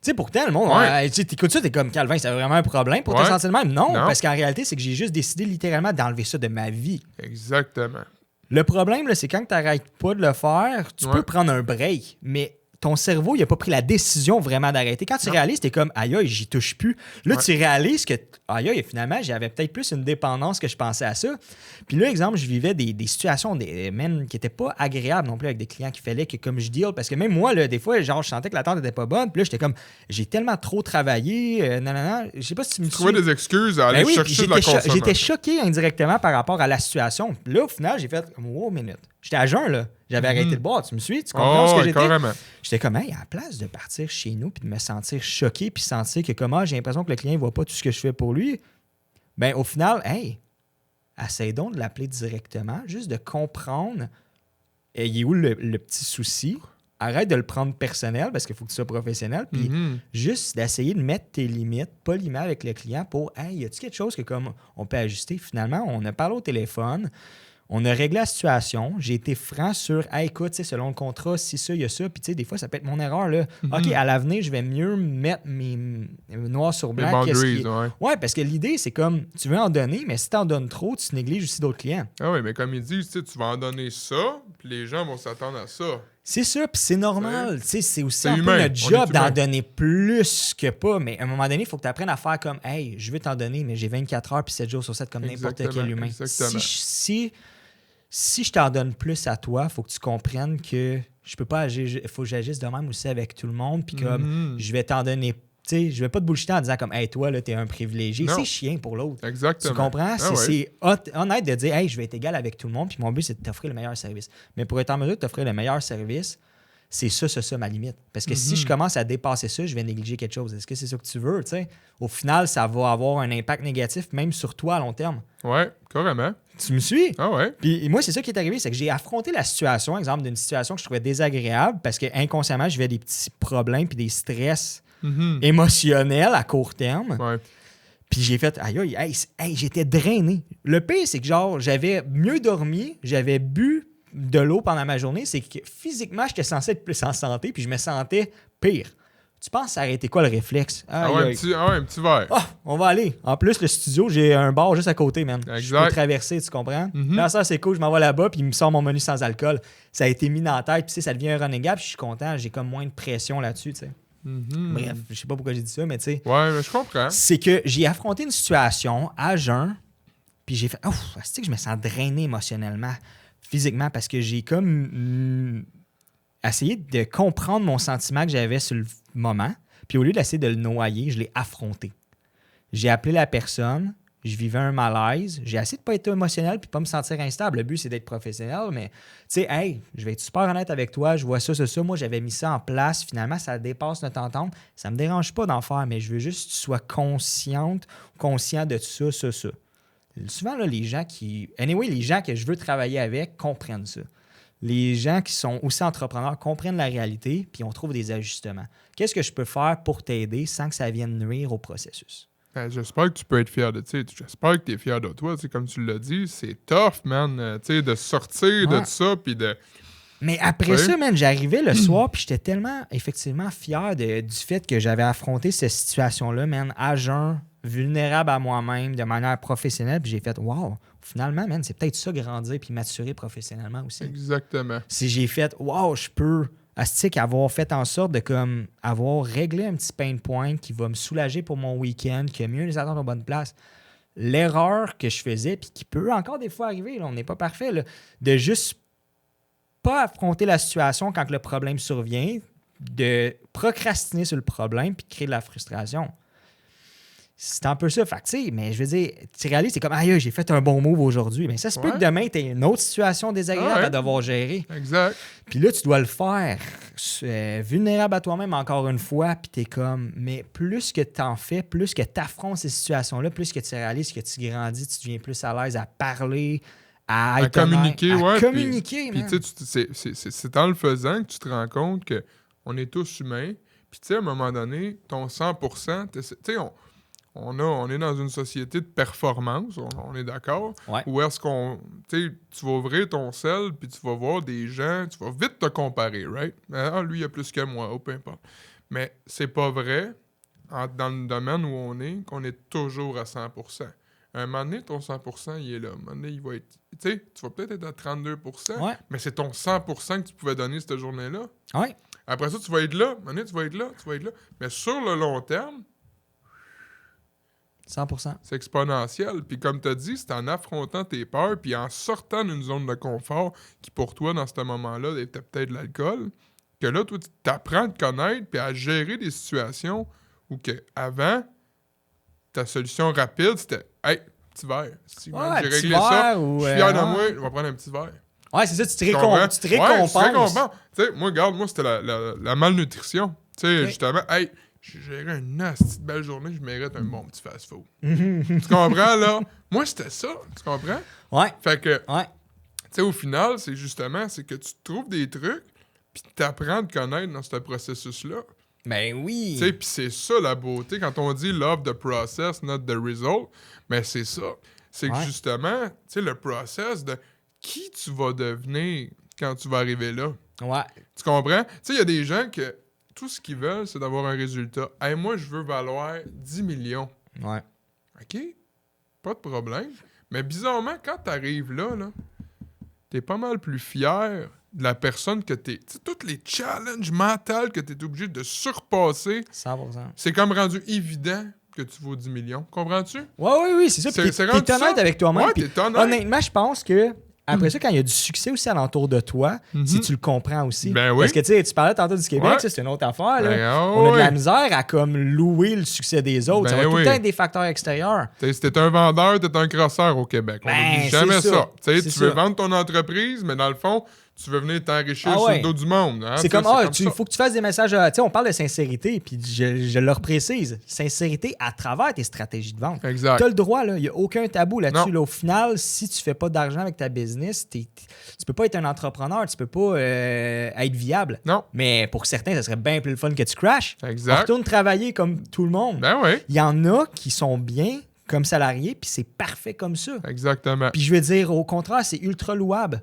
Tu sais, pourtant, le monde, Ouais. tu sais, t'écoutes ça, t'es comme Calvin, c'est vraiment un problème pour te Ouais. sentir de même. Non, Non. parce qu'en réalité, c'est que j'ai juste décidé littéralement d'enlever ça de ma vie. Exactement. Le problème, là, c'est quand tu n'arrêtes pas de le faire, tu Ouais. peux prendre un break, mais ton cerveau, il n'a pas pris la décision vraiment d'arrêter. Quand tu Non. réalises, t'es comme, aïe, aïe, j'y touche plus. Là, Ouais. tu réalises que, aïe, aïe, finalement, j'avais peut-être plus une dépendance que je pensais à ça. Puis là, exemple, je vivais des situations même qui n'étaient pas agréables non plus avec des clients qu'il fallait que, comme je deal, parce que même moi, là, des fois, genre, je sentais que l'attente n'était pas bonne. Puis là, j'étais comme, j'ai tellement trop travaillé, non. Je sais pas si tu me Tu trouvais suis. des excuses à aller Ben oui, chercher de la consommation. j'étais choqué indirectement par rapport à la situation. Puis là, au final, j'ai fait, wow, minute. J'étais à jeun, là. J'avais arrêté de boire. Tu me suis? Tu comprends ce que j'étais? Carrément. J'étais comme, hey, à la place de partir chez nous puis de me sentir choqué puis sentir que comment j'ai l'impression que le client ne voit pas tout ce que je fais pour lui, ben au final, hey, essaye donc de l'appeler directement, juste de comprendre il est où le petit souci. Arrête de le prendre personnel parce qu'il faut que tu sois professionnel. Puis juste d'essayer de mettre tes limites poliment avec le client pour, hey, y a-t-il quelque chose que comme on peut ajuster? Finalement, on a parlé au téléphone. On a réglé la situation. J'ai été franc sur, hey, écoute, selon le contrat, si ça, il y a ça. Puis, tu sais, des fois, ça peut être mon erreur. Là. OK, à l'avenir, je vais mieux mettre mes noirs sur Les blanc. boundaries, ouais. Ouais, parce que l'idée, c'est comme, tu veux en donner, mais si tu en donnes trop, tu négliges aussi d'autres clients. Ah oui, mais comme ils disent, tu vas en donner ça, puis les gens vont s'attendre à ça. C'est ça, puis c'est normal. Tu sais, c'est aussi C'est un humain. peu notre On job est d'en humain. donner plus que pas. Mais à un moment donné, il faut que tu apprennes à faire comme, hey, je veux t'en donner, mais j'ai 24 heures puis 7 jours sur 7 comme n'importe Exactement, quel humain. exactement. Si je t'en donne plus à toi, il faut que tu comprennes que je peux pas agir, il faut que j'agisse de même aussi avec tout le monde. Puis comme je vais t'en donner, tu sais, je vais pas te bullshiter en disant comme, hey, toi, là, t'es un privilégié. Non. C'est chien pour l'autre. Exactement. Tu comprends? Ah ouais. C'est honnête de dire, hey, je vais être égal avec tout le monde. Puis mon but, c'est de t'offrir le meilleur service. Mais pour être en mesure de t'offrir le meilleur service, c'est ça ma limite. Parce que si je commence à dépasser ça, je vais négliger quelque chose. Est-ce que c'est ça que tu veux? T'sais? Au final, ça va avoir un impact négatif, même sur toi à long terme. Ouais, carrément. Tu me suis? Ah ouais. Puis moi, c'est ça qui est arrivé, c'est que j'ai affronté la situation, exemple, d'une situation que je trouvais désagréable parce que inconsciemment, je vivais des petits problèmes puis des stress émotionnels à court terme. Ouais. Puis j'ai fait, aïe, j'étais drainé. Le pire, c'est que genre, j'avais mieux dormi, j'avais bu de l'eau pendant ma journée, c'est que physiquement, j'étais censé être plus en santé, puis je me sentais pire. Tu penses, ça aurait été quoi le réflexe? Ah ouais, un petit verre. Ah, on va aller. En plus, le studio, j'ai un bar juste à côté, man. Je Exact. peux traverser, tu comprends? Là, ça, c'est cool. Je m'en vais là-bas, puis il me sort mon menu sans alcool. Ça a été mis dans la tête, puis ça devient un running gap, puis je suis content. J'ai comme moins de pression là-dessus, tu sais. Bref, je sais pas pourquoi j'ai dit ça, mais tu sais. Ouais, mais je comprends. C'est que j'ai affronté une situation à jeun, puis j'ai fait, c'est que je me sens drainé émotionnellement, physiquement, parce que j'ai comme essayé de comprendre mon sentiment que j'avais sur le moment, puis au lieu d'essayer de le noyer, je l'ai affronté. J'ai appelé la personne, je vivais un malaise. J'ai essayé de pas être émotionnel puis pas me sentir instable. Le but, c'est d'être professionnel, mais tu sais, hey, je vais être super honnête avec toi, je vois ça. Moi, j'avais mis ça en place. Finalement, ça dépasse notre entente. Ça me dérange pas d'en faire, mais je veux juste que tu sois conscient de ça. Souvent, là, les gens les gens que je veux travailler avec comprennent ça. Les gens qui sont aussi entrepreneurs comprennent la réalité, puis on trouve des ajustements. Qu'est-ce que je peux faire pour t'aider sans que ça vienne nuire au processus? Ben, j'espère que tu peux être fier de toi. J'espère que tu es fier de toi. Comme tu l'as dit, c'est tough, man, de sortir de ça, puis de... Mais après ça, man, j'arrivais le soir, puis j'étais tellement, effectivement, fier du fait que j'avais affronté cette situation-là, man, à jeun, vulnérable à moi-même, de manière professionnelle, puis j'ai fait « Wow! » Finalement, man, c'est peut-être ça, grandir puis maturer professionnellement aussi. Exactement. Si j'ai fait « Wow! » Je peux, avoir fait en sorte de comme avoir réglé un petit pain point qui va me soulager pour mon week-end, qui a mieux les attendre aux bonnes places. L'erreur que je faisais, puis qui peut encore des fois arriver, là, on n'est pas parfait, là, de juste pas affronter la situation quand le problème survient, de procrastiner sur le problème puis de créer de la frustration. C'est un peu ça. Fait que, tu sais, mais je veux dire, tu réalises, c'est comme, aïe, j'ai fait un bon move aujourd'hui. Mais ça se peut que demain, tu aies une autre situation désagréable à devoir gérer. Exact. Puis là, tu dois le faire vulnérable à toi-même encore une fois. Puis tu es comme, mais plus que tu en fais, plus que tu affrontes ces situations-là, plus que tu réalises que tu grandis, tu deviens plus à l'aise à parler, à communiquer, communiquer, puis tu sais, c'est en le faisant que tu te rends compte qu'on est tous humains. Puis tu sais, à un moment donné, ton 100%, tu sais, on est dans une société de performance, on est d'accord? Ouais. Où est-ce qu'on... Tu vas ouvrir ton sel, puis tu vas voir des gens, tu vas vite te comparer, right? Ah, lui, il a plus que moi, peu importe. Mais c'est pas vrai, dans le domaine où on est, qu'on est toujours à 100%. À un moment donné, ton 100%, il est là. À un moment donné, il va être... Tu sais, tu vas peut-être être à 32%, mais c'est ton 100% que tu pouvais donner cette journée-là. Ouais. Après ça, tu vas être là. À un moment donné, tu vas être là. Mais sur le long terme... 100%. C'est exponentiel. Puis comme tu as dit, c'est en affrontant tes peurs puis en sortant d'une zone de confort qui, pour toi, dans ce moment-là, était peut-être l'alcool, que là, toi, tu t'apprends à te connaître puis à gérer des situations où que avant ta solution rapide, c'était « Hey, petit verre. Si, man, j'ai réglé ça. Je suis fier de moi. Je vais prendre un petit verre. » Ouais, c'est ça. Tu te récompenses. Tu sais, moi, c'était la malnutrition. Tu sais, justement, « Hey, j'ai géré une petite belle journée, je mérite un bon petit fast-food. » Tu comprends, là? Moi, c'était ça. Tu comprends? Ouais. Fait que, tu sais, au final, c'est que tu trouves des trucs puis tu apprends à te connaître dans ce processus-là. Ben oui. Tu sais, puis c'est ça la beauté. Quand on dit « love the process, not the result », ben c'est ça. C'est que justement, tu sais, le process de qui tu vas devenir quand tu vas arriver là. Ouais. Tu comprends? Tu sais, il y a des gens que tout ce qu'ils veulent, c'est d'avoir un résultat. Hey, moi, je veux valoir 10 millions. Ouais. OK? Pas de problème. Mais bizarrement, quand t'arrives là, t'es pas mal plus fier de la personne que t'es. Tu sais, tous les challenges mentaux que t'es obligé de surpasser. 100%. C'est comme rendu évident que tu vaux 10 millions. Comprends-tu? Oui, c'est ça. Puis t'es honnête avec toi-même. Ouais, t'es honnête. Honnêtement, je pense que après ça, quand il y a du succès aussi alentour de toi, si tu le comprends aussi. Ben oui. Parce que tu parlais tantôt du Québec, c'est une autre affaire. Là. Ben, on a de la misère à comme louer le succès des autres. Ben ça va tout le temps être des facteurs extérieurs. Si t'es un vendeur, t'es un crosseur au Québec. On ne dit jamais ça. Tu veux vendre ton entreprise, mais dans le fond, tu veux venir t'enrichir sur le dos du monde. Hein? C'est comme, il faut que tu fasses des messages. On parle de sincérité, puis je le reprécise. Sincérité à travers tes stratégies de vente. Exact. Tu as le droit, il n'y a aucun tabou là-dessus. Là, au final, si tu fais pas d'argent avec ta business, tu peux pas être un entrepreneur, tu peux pas être viable. Non. Mais pour certains, ça serait bien plus le fun que tu crashes. Exact. Retourne travailler comme tout le monde. Ben oui. Il y en a qui sont bien comme salariés, puis c'est parfait comme ça. Exactement. Puis je veux dire, au contraire, c'est ultra louable.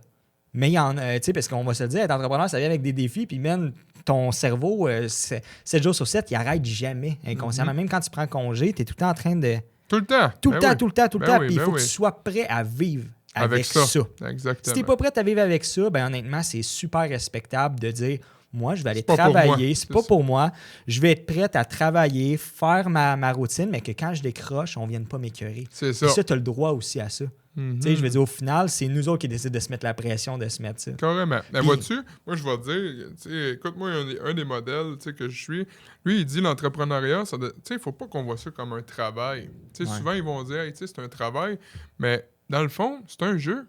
Mais il y en a, tu sais, parce qu'on va se le dire, être entrepreneur, ça vient avec des défis, puis même ton cerveau, 7 jours sur 7, il arrête jamais, inconsciemment. Même quand tu prends congé, tu es tout le temps en train de... Tout le temps. Tout le temps. Puis il faut que tu sois prêt à vivre avec ça. Exactement. Si tu n'es pas prêt à vivre avec ça, ben honnêtement, c'est super respectable de dire... Moi, je vais aller travailler. C'est pas pour moi. Je vais être prête à travailler, faire ma routine, mais que quand je décroche, on ne vienne pas m'écœurer. C'est ça. Et ça, tu as le droit aussi à ça. Mhm. Tu sais, je veux dire, au final, c'est nous autres qui décident de se mettre la pression de se mettre ça. Carrément. Mais Puis- vois-tu, moi, je vais te dire, tu sais, écoute-moi, un des modèles, tu sais, que je suis, lui, il dit l'entrepreneuriat, tu sais, il faut pas qu'on voit ça comme un travail. Tu sais, Ouais. souvent, ils vont dire, hey, tu sais, c'est un travail, mais dans le fond, c'est un jeu.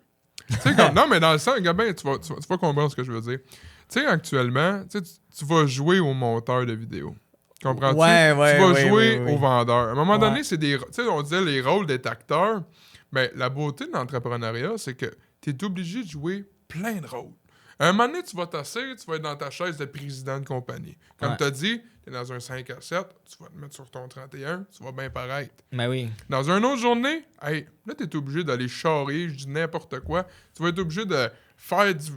Tu sais, comme, non, mais dans le sens, Gabin, tu vas comprendre ce que je veux dire. Tu sais, actuellement, tu vas jouer au monteur de vidéo. Comprends-tu? Ouais, Tu vas ouais, jouer ouais. au vendeur. À un moment Ouais. donné, c'est des. Tu sais, on disait les rôles d'être acteur. Mais la beauté de l'entrepreneuriat, c'est que tu es obligé de jouer plein de rôles. À un moment donné, tu vas t'asseoir, tu vas être dans ta chaise de président de compagnie. Comme Ouais. tu as dit, tu es dans un 5 à 7, tu vas te mettre sur ton 31, tu vas bien paraître. Ben oui. Dans une autre journée, hey, là, tu es obligé d'aller charrer, je dis n'importe quoi. Tu vas être obligé de faire du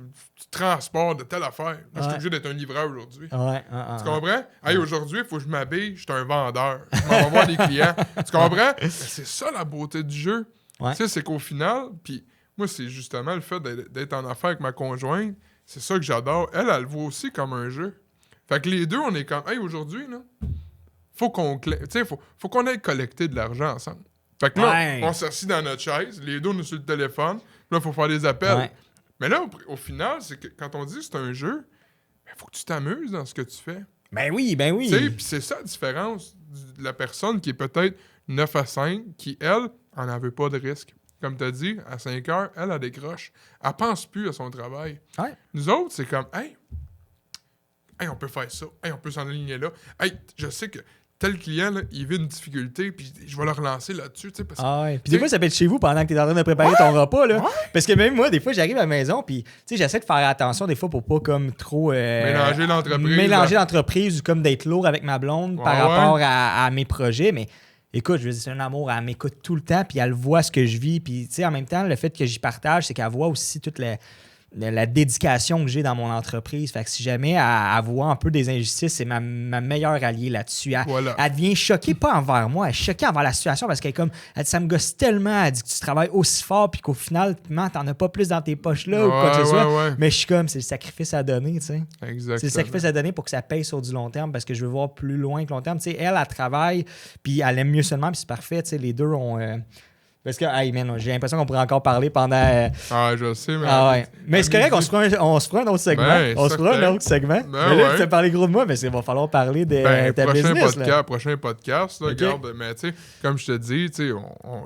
transport de telle affaire. Là, je suis Ouais. obligé d'être un livreur aujourd'hui. Ouais. Tu comprends? Hey, aujourd'hui, il faut que je m'habille, je suis un vendeur. Je m'en vais voir des clients. Tu comprends? Mais c'est ça la beauté du jeu. Ouais. Tu sais, c'est qu'au final, puis moi, c'est justement le fait d'être en affaires avec ma conjointe, c'est ça que j'adore. Elle le voit aussi comme un jeu. Fait que les deux, on est comme, hey, aujourd'hui, là, faut qu'on faut qu'on aille collecter de l'argent ensemble. Fait que là, Ouais. on s'assit dans notre chaise, les deux, on est sur le téléphone, puis là, il faut faire des appels. Ouais. Mais là, au final, c'est que quand on dit que c'est un jeu, il faut que tu t'amuses dans ce que tu fais. Ben oui, ben oui. Tu sais, puis c'est ça la différence de la personne qui est peut-être 9 à 5, qui, elle, en veut pas de risque. Comme tu as dit, à 5 heures, elle décroche. Elle pense plus à son travail. Ouais. Nous autres, c'est comme, hey, on peut faire ça. Hey, on peut s'enligner là. Hey, je sais que tel client, là, il vit une difficulté, puis je vais le relancer là-dessus, tu sais, parce que... Ah ouais. Puis des fois, ça peut être chez vous pendant que tu es en train de préparer ton repas. Là. Ouais. Parce que même moi, des fois, j'arrive à la maison, puis tu sais, j'essaie de faire attention des fois pour pas comme trop. Mélanger l'entreprise. Mélanger l'entreprise ou comme d'être lourd avec ma blonde par Ouais, rapport ouais. à mes projets. Mais écoute, je veux dire, c'est un amour. Elle m'écoute tout le temps, puis elle voit ce que je vis. Puis tu sais, en même temps, le fait que j'y partage, c'est qu'elle voit aussi toute la dédication que j'ai dans mon entreprise. Fait que si jamais elle voit un peu des injustices, c'est ma meilleure alliée là-dessus. Voilà. Elle devient choquée, pas envers moi, elle est choquée envers la situation parce qu'elle est comme, elle dit, ça me gosse tellement, elle dit que tu travailles aussi fort puis qu'au final, t'en as pas plus dans tes poches là ou quoi que ce soit. Ouais. Mais je suis comme, c'est le sacrifice à donner, tu sais. Exactement. C'est le sacrifice à donner pour que ça paye sur du long terme parce que je veux voir plus loin que long terme. Tu sais, elle travaille puis elle aime mieux seulement puis c'est parfait. Tu sais, les deux ont... Parce que, hey man, j'ai l'impression qu'on pourrait encore parler pendant... Ah, je sais, mais... Ah ouais. Mais c'est correct, on se fera un autre segment. Ben, on se fera un certain. autre segment. Ben mais là, ouais. tu as parlé gros de moi, mais il va falloir parler de ta business. Là. Prochain podcast, là, Ok. regarde, mais tu sais, comme je te dis, tu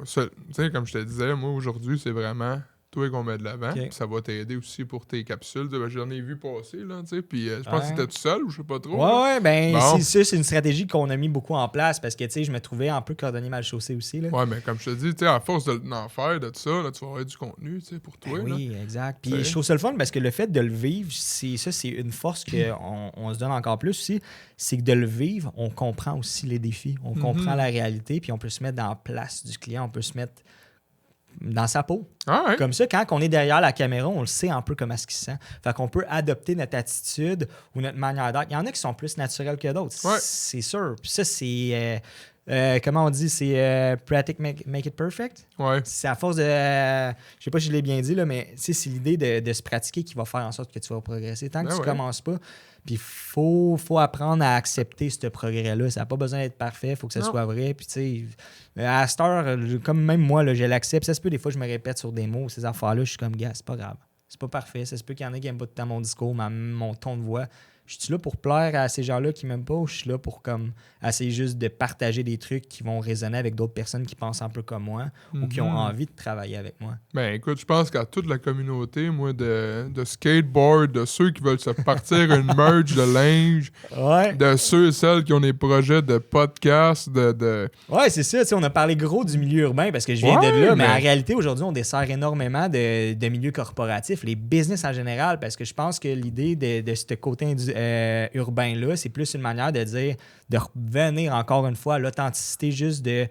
sais, comme je te disais, moi, aujourd'hui, c'est vraiment toi qu'on met de l'avant, Ok. puis ça va t'aider aussi pour tes capsules. J'en ai vu passer, là, tu sais, puis je pense Ouais. que t'étais tout seul, ou je sais pas trop. Ouais, ben, Bon. c'est une stratégie qu'on a mis beaucoup en place parce que, tu sais, je me trouvais un peu cordonnier mal chaussé aussi. Là. Ouais, mais comme je te dis, tu sais, à force d'en faire, de tout ça, là, tu vas avoir du contenu, tu sais, pour toi, Ben là. oui, exact. Puis T'sais. je trouve ça le fun parce que le fait de le vivre, c'est une force qu'on se donne encore plus aussi. C'est que de le vivre, on comprend aussi les défis, on comprend la réalité, puis on peut se mettre dans la place du client, on peut se mettre dans sa peau. Ah ouais. Comme ça, quand on est derrière la caméra, on le sait un peu comment est-ce qu'il se sent. Fait qu'on peut adopter notre attitude ou notre manière d'être. Il y en a qui sont plus naturels que d'autres, Ouais. c'est sûr. Puis ça, c'est... comment on dit? C'est practice make it perfect. Ouais. C'est à force de... je sais pas si je l'ai bien dit, là, mais c'est l'idée de se pratiquer qui va faire en sorte que tu vas progresser. Tant que Ben tu ouais. commences pas, puis faut apprendre à accepter ce progrès-là. Ça n'a pas besoin d'être parfait, il faut que ça Non. soit vrai. Puis tu sais, à cette heure, comme même moi, là, je l'accepte. Ça se peut, des fois, je me répète sur des mots, ces affaires-là, je suis comme, gars, c'est pas grave. C'est pas parfait. Ça se peut qu'il y en ait qui n'aiment pas tout le temps mon discours, mon ton de voix. Je suis là pour plaire à ces gens-là qui m'aiment pas ou je suis là pour comme essayer juste de partager des trucs qui vont résonner avec d'autres personnes qui pensent un peu comme moi ou qui ont Mhm. envie de travailler avec moi. Ben écoute, je pense qu'à toute la communauté, moi, de skateboard, de ceux qui veulent se partir une merge de linge, Ouais. de ceux et celles qui ont des projets de podcast, Ouais, c'est ça. Tu sais, on a parlé gros du milieu urbain parce que je viens de Ouais, là, mais en mais- réalité, aujourd'hui, on dessert énormément de milieux corporatifs, les business en général, parce que je pense que l'idée de ce côté urbain-là, c'est plus une manière de dire, de revenir encore une fois à l'authenticité juste de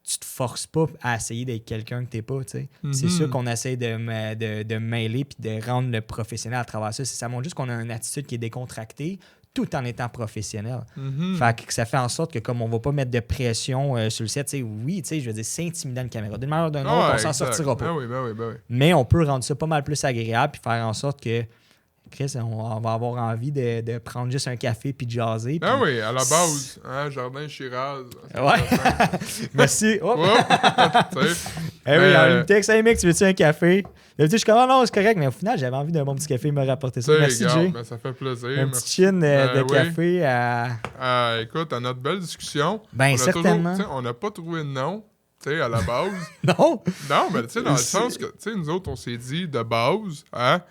tu te forces pas à essayer d'être quelqu'un que t'es pas, tu sais. C'est Mhm. ça qu'on essaie de mêler puis de rendre le professionnel à travers ça. Ça montre juste qu'on a une attitude qui est décontractée tout en étant professionnel. Mhm. Fait que ça fait en sorte que comme on va pas mettre de pression sur le set, tu sais, oui, tu sais, je veux dire, c'est intimidant une caméra. D'une manière ou d'une autre, Ah ouais, on s'en exact. sortira pas. Ben oui. Mais on peut rendre ça pas mal plus agréable puis faire en sorte que Chris, on va avoir envie de prendre juste un café puis de jaser. Ah puis oui, à la base, hein, Jardin Shiraz. Ouais. Merci. Oh. Tu sais. Eh oui, il me texte, hey mec, tu veux-tu un café? D'habitude, je suis comme, non, c'est correct, mais au final, j'avais envie d'un bon petit café, il m'a rapporté ça. Merci, regarde, Jay. ben, ça fait plaisir. Un merci. petit chin de Oui. café à. Écoute, à notre belle discussion, Ben, on a certainement. toujours, on n'a pas trouvé de nom, tu sais, à la base. Non? Non, mais tu sais, dans le sens que, tu sais, nous autres, on s'est dit de base, hein,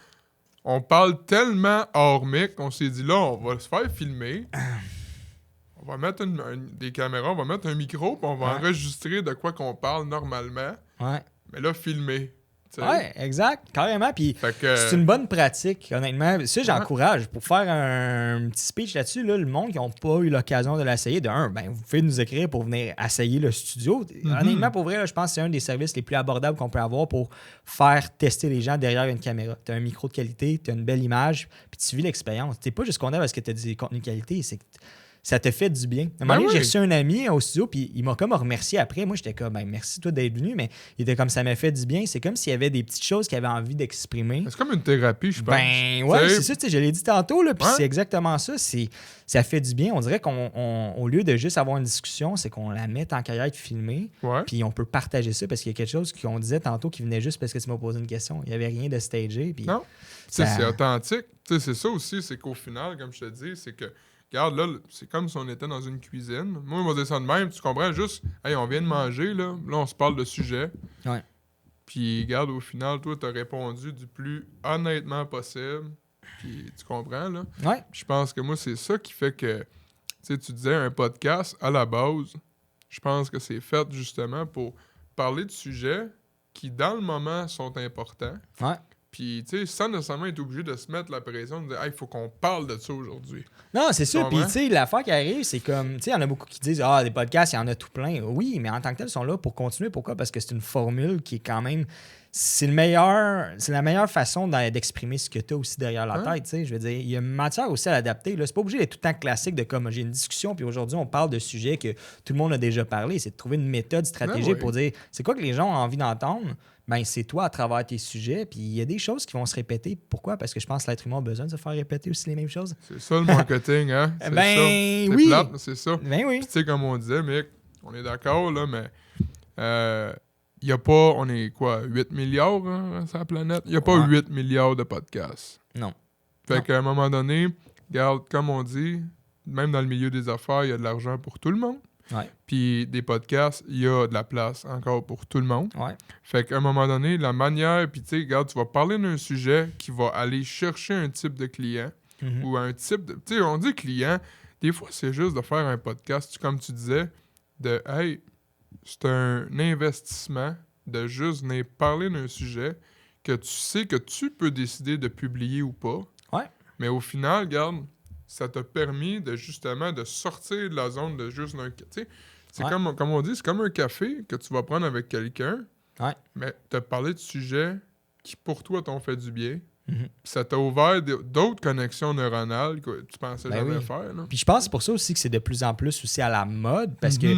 on parle tellement hors mic qu'on s'est dit là, on va se faire filmer. On va mettre des caméras, on va mettre un micro, puis on va enregistrer de quoi qu'on parle normalement. Ouais. Mais là, filmer. Ouais, exact, carrément. Puis que, c'est une bonne pratique, honnêtement. Ça, j'encourage. Pour faire un petit speech là-dessus, là, le monde qui n'a pas eu l'occasion de l'essayer, ben, vous pouvez nous écrire pour venir essayer le studio. Honnêtement, pour vrai, là, je pense que c'est un des services les plus abordables qu'on peut avoir pour faire tester les gens derrière une caméra. Tu as un micro de qualité, tu as une belle image, puis tu vis l'expérience. Tu n'es pas juste content parce que tu as du contenu de qualité, c'est que ça te fait du bien. À un moment donné, j'ai reçu un ami au studio, puis il m'a comme remercié après. Moi, j'étais comme, ben, merci toi d'être venu, mais il était comme, ça m'a fait du bien. C'est comme s'il y avait des petites choses qu'il avait envie d'exprimer. C'est comme une thérapie, je pense. Ben, ouais, c'est ça, tu sais, je l'ai dit tantôt, là, puis c'est exactement ça. Ça fait du bien. On dirait qu'au lieu de juste avoir une discussion, c'est qu'on la met en carrière de filmer, puis on peut partager ça, parce qu'il y a quelque chose qu'on disait tantôt qui venait juste parce que tu m'as posé une question. Il n'y avait rien de stagé. Puis non, c'est authentique. Tu sais, c'est ça aussi, c'est qu'au final, comme je te dis, c'est que regarde, là, c'est comme si on était dans une cuisine. Moi, on va dire ça de même, tu comprends? Juste, hey, on vient de manger, là on se parle de sujet. Ouais. Puis, regarde, au final, toi, t'as répondu du plus honnêtement possible. Puis, tu comprends, là? Ouais. Je pense que moi, c'est ça qui fait que, tu sais, tu disais un podcast, à la base, je pense que c'est fait justement pour parler de sujets qui, dans le moment, sont importants. Ouais. Puis, tu sais, sans nécessairement être obligé de se mettre la pression de dire, hey, il faut qu'on parle de ça aujourd'hui. Non, c'est sûr. Puis, tu sais, l'affaire qui arrive, c'est comme, tu sais, il y en a beaucoup qui disent, des podcasts, il y en a tout plein. Oui, mais en tant que tel, ils sont là pour continuer. Pourquoi? Parce que c'est une formule qui est quand même. C'est la meilleure façon d'exprimer ce que tu as aussi derrière la tête. Tu sais, je veux dire, il y a une matière aussi à l'adapter. C'est pas obligé d'être tout le temps classique de comme j'ai une discussion, puis aujourd'hui, on parle de sujets que tout le monde a déjà parlé. C'est de trouver une méthode stratégique pour dire c'est quoi que les gens ont envie d'entendre. Ben, c'est toi à travers tes sujets. Puis il y a des choses qui vont se répéter. Pourquoi? Parce que je pense que l'être humain a besoin de se faire répéter aussi les mêmes choses. C'est ça le marketing, hein? C'est ben ça. C'est oui. plate, mais c'est ça. Ben oui. Puis tu sais, comme on disait, mec, on est d'accord, là, mais il n'y a pas, on est quoi, 8 milliards sur la planète? Il n'y a pas 8 milliards de podcasts. Non. Fait qu'à un moment donné, regarde, comme on dit, même dans le milieu des affaires, il y a de l'argent pour tout le monde. Ouais. Puis des podcasts, il y a de la place encore pour tout le monde. Ouais. Fait qu'à un moment donné, la manière, puis tu sais, regarde, tu vas parler d'un sujet qui va aller chercher un type de client ou un type de... Tu sais, on dit client, des fois, c'est juste de faire un podcast, comme tu disais, de « Hey, c'est un investissement de juste venir parler d'un sujet que tu sais que tu peux décider de publier ou pas. Ouais. Mais au final, regarde, ça t'a permis de justement de sortir de la zone de juste un... Tu sais, c'est comme on dit, c'est comme un café que tu vas prendre avec quelqu'un, mais t'as parlé de sujets qui pour toi t'ont fait du bien. Puis ça t'a ouvert d'autres connexions neuronales que tu pensais jamais faire. Là. Puis je pense pour ça aussi que c'est de plus en plus aussi à la mode parce que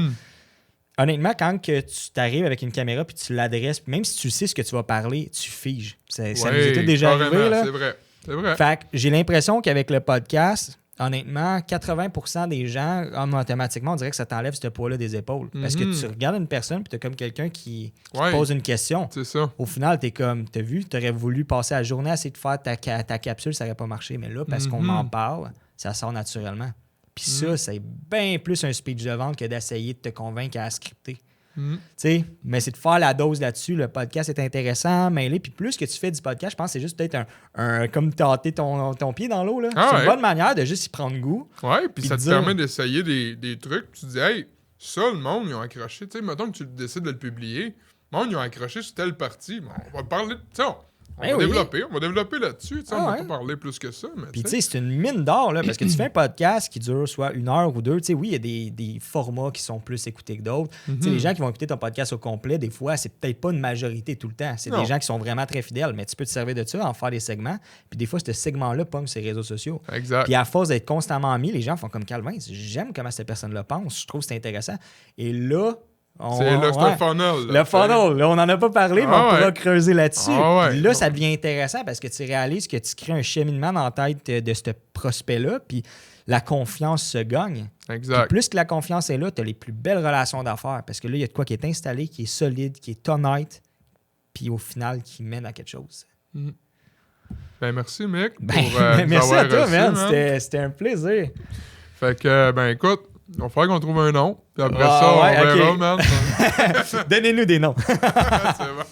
honnêtement, quand que tu t'arrives avec une caméra puis tu l'adresses, même si tu sais ce que tu vas parler, tu figes. Ça nous est tout déjà arrivé. Là. C'est vrai. Fait que j'ai l'impression qu'avec le podcast, honnêtement, 80% des gens, automatiquement, on dirait que ça t'enlève ce poids-là des épaules. Parce que tu regardes une personne puis t'as comme quelqu'un qui te pose une question. C'est ça. Au final, t'es comme, t'as vu, t'aurais voulu passer la journée à essayer de faire ta capsule, ça n'aurait pas marché. Mais là, parce qu'on en parle, ça sort naturellement. Puis ça, c'est bien plus un speech de vente que d'essayer de te convaincre à scripter. Mais c'est de faire la dose là-dessus. Le podcast est intéressant, mêlé. Puis plus que tu fais du podcast, je pense que c'est juste peut-être comme tâter ton pied dans l'eau. C'est une bonne manière de juste y prendre goût. Ouais, puis ça te permet d'essayer des trucs. Tu te dis, hey, ça, le monde, ils ont accroché. Tu sais, mettons que tu décides de le publier. Le monde, ils ont accroché sur telle partie. Bon, on va parler. Tu sais, on va développer là-dessus. On va pas parler plus que ça. Puis, tu sais, c'est une mine d'or, là, parce que tu fais un podcast qui dure soit 1 heure ou 2. Tu sais, oui, il y a des formats qui sont plus écoutés que d'autres. Tu sais, les gens qui vont écouter ton podcast au complet, des fois, c'est peut-être pas une majorité tout le temps. C'est des gens qui sont vraiment très fidèles, mais tu peux te servir de ça, en faire des segments. Puis, des fois, ce segment-là pogne sur les réseaux sociaux. Exact. Puis, à force d'être constamment mis, les gens font comme Calvin. J'aime comment cette personne-là pense. Je trouve que c'est intéressant. Et là, C'est un funnel. Le funnel, là, on n'en a pas parlé, mais on pourra creuser là-dessus. Puis là, ça devient intéressant parce que tu réalises que tu crées un cheminement dans la tête de ce prospect-là, puis la confiance se gagne. Exact. Puis plus que la confiance est là, tu as les plus belles relations d'affaires parce que là, il y a de quoi qui est installé, qui est solide, qui est honnête, puis au final, qui mène à quelque chose. Mm. Ben, merci, Mick. Merci à toi, man. C'était un plaisir. Fait que, écoute, il va falloir qu'on trouve un nom. Puis après ça, on verra, man. Donnez-nous des noms. C'est bon.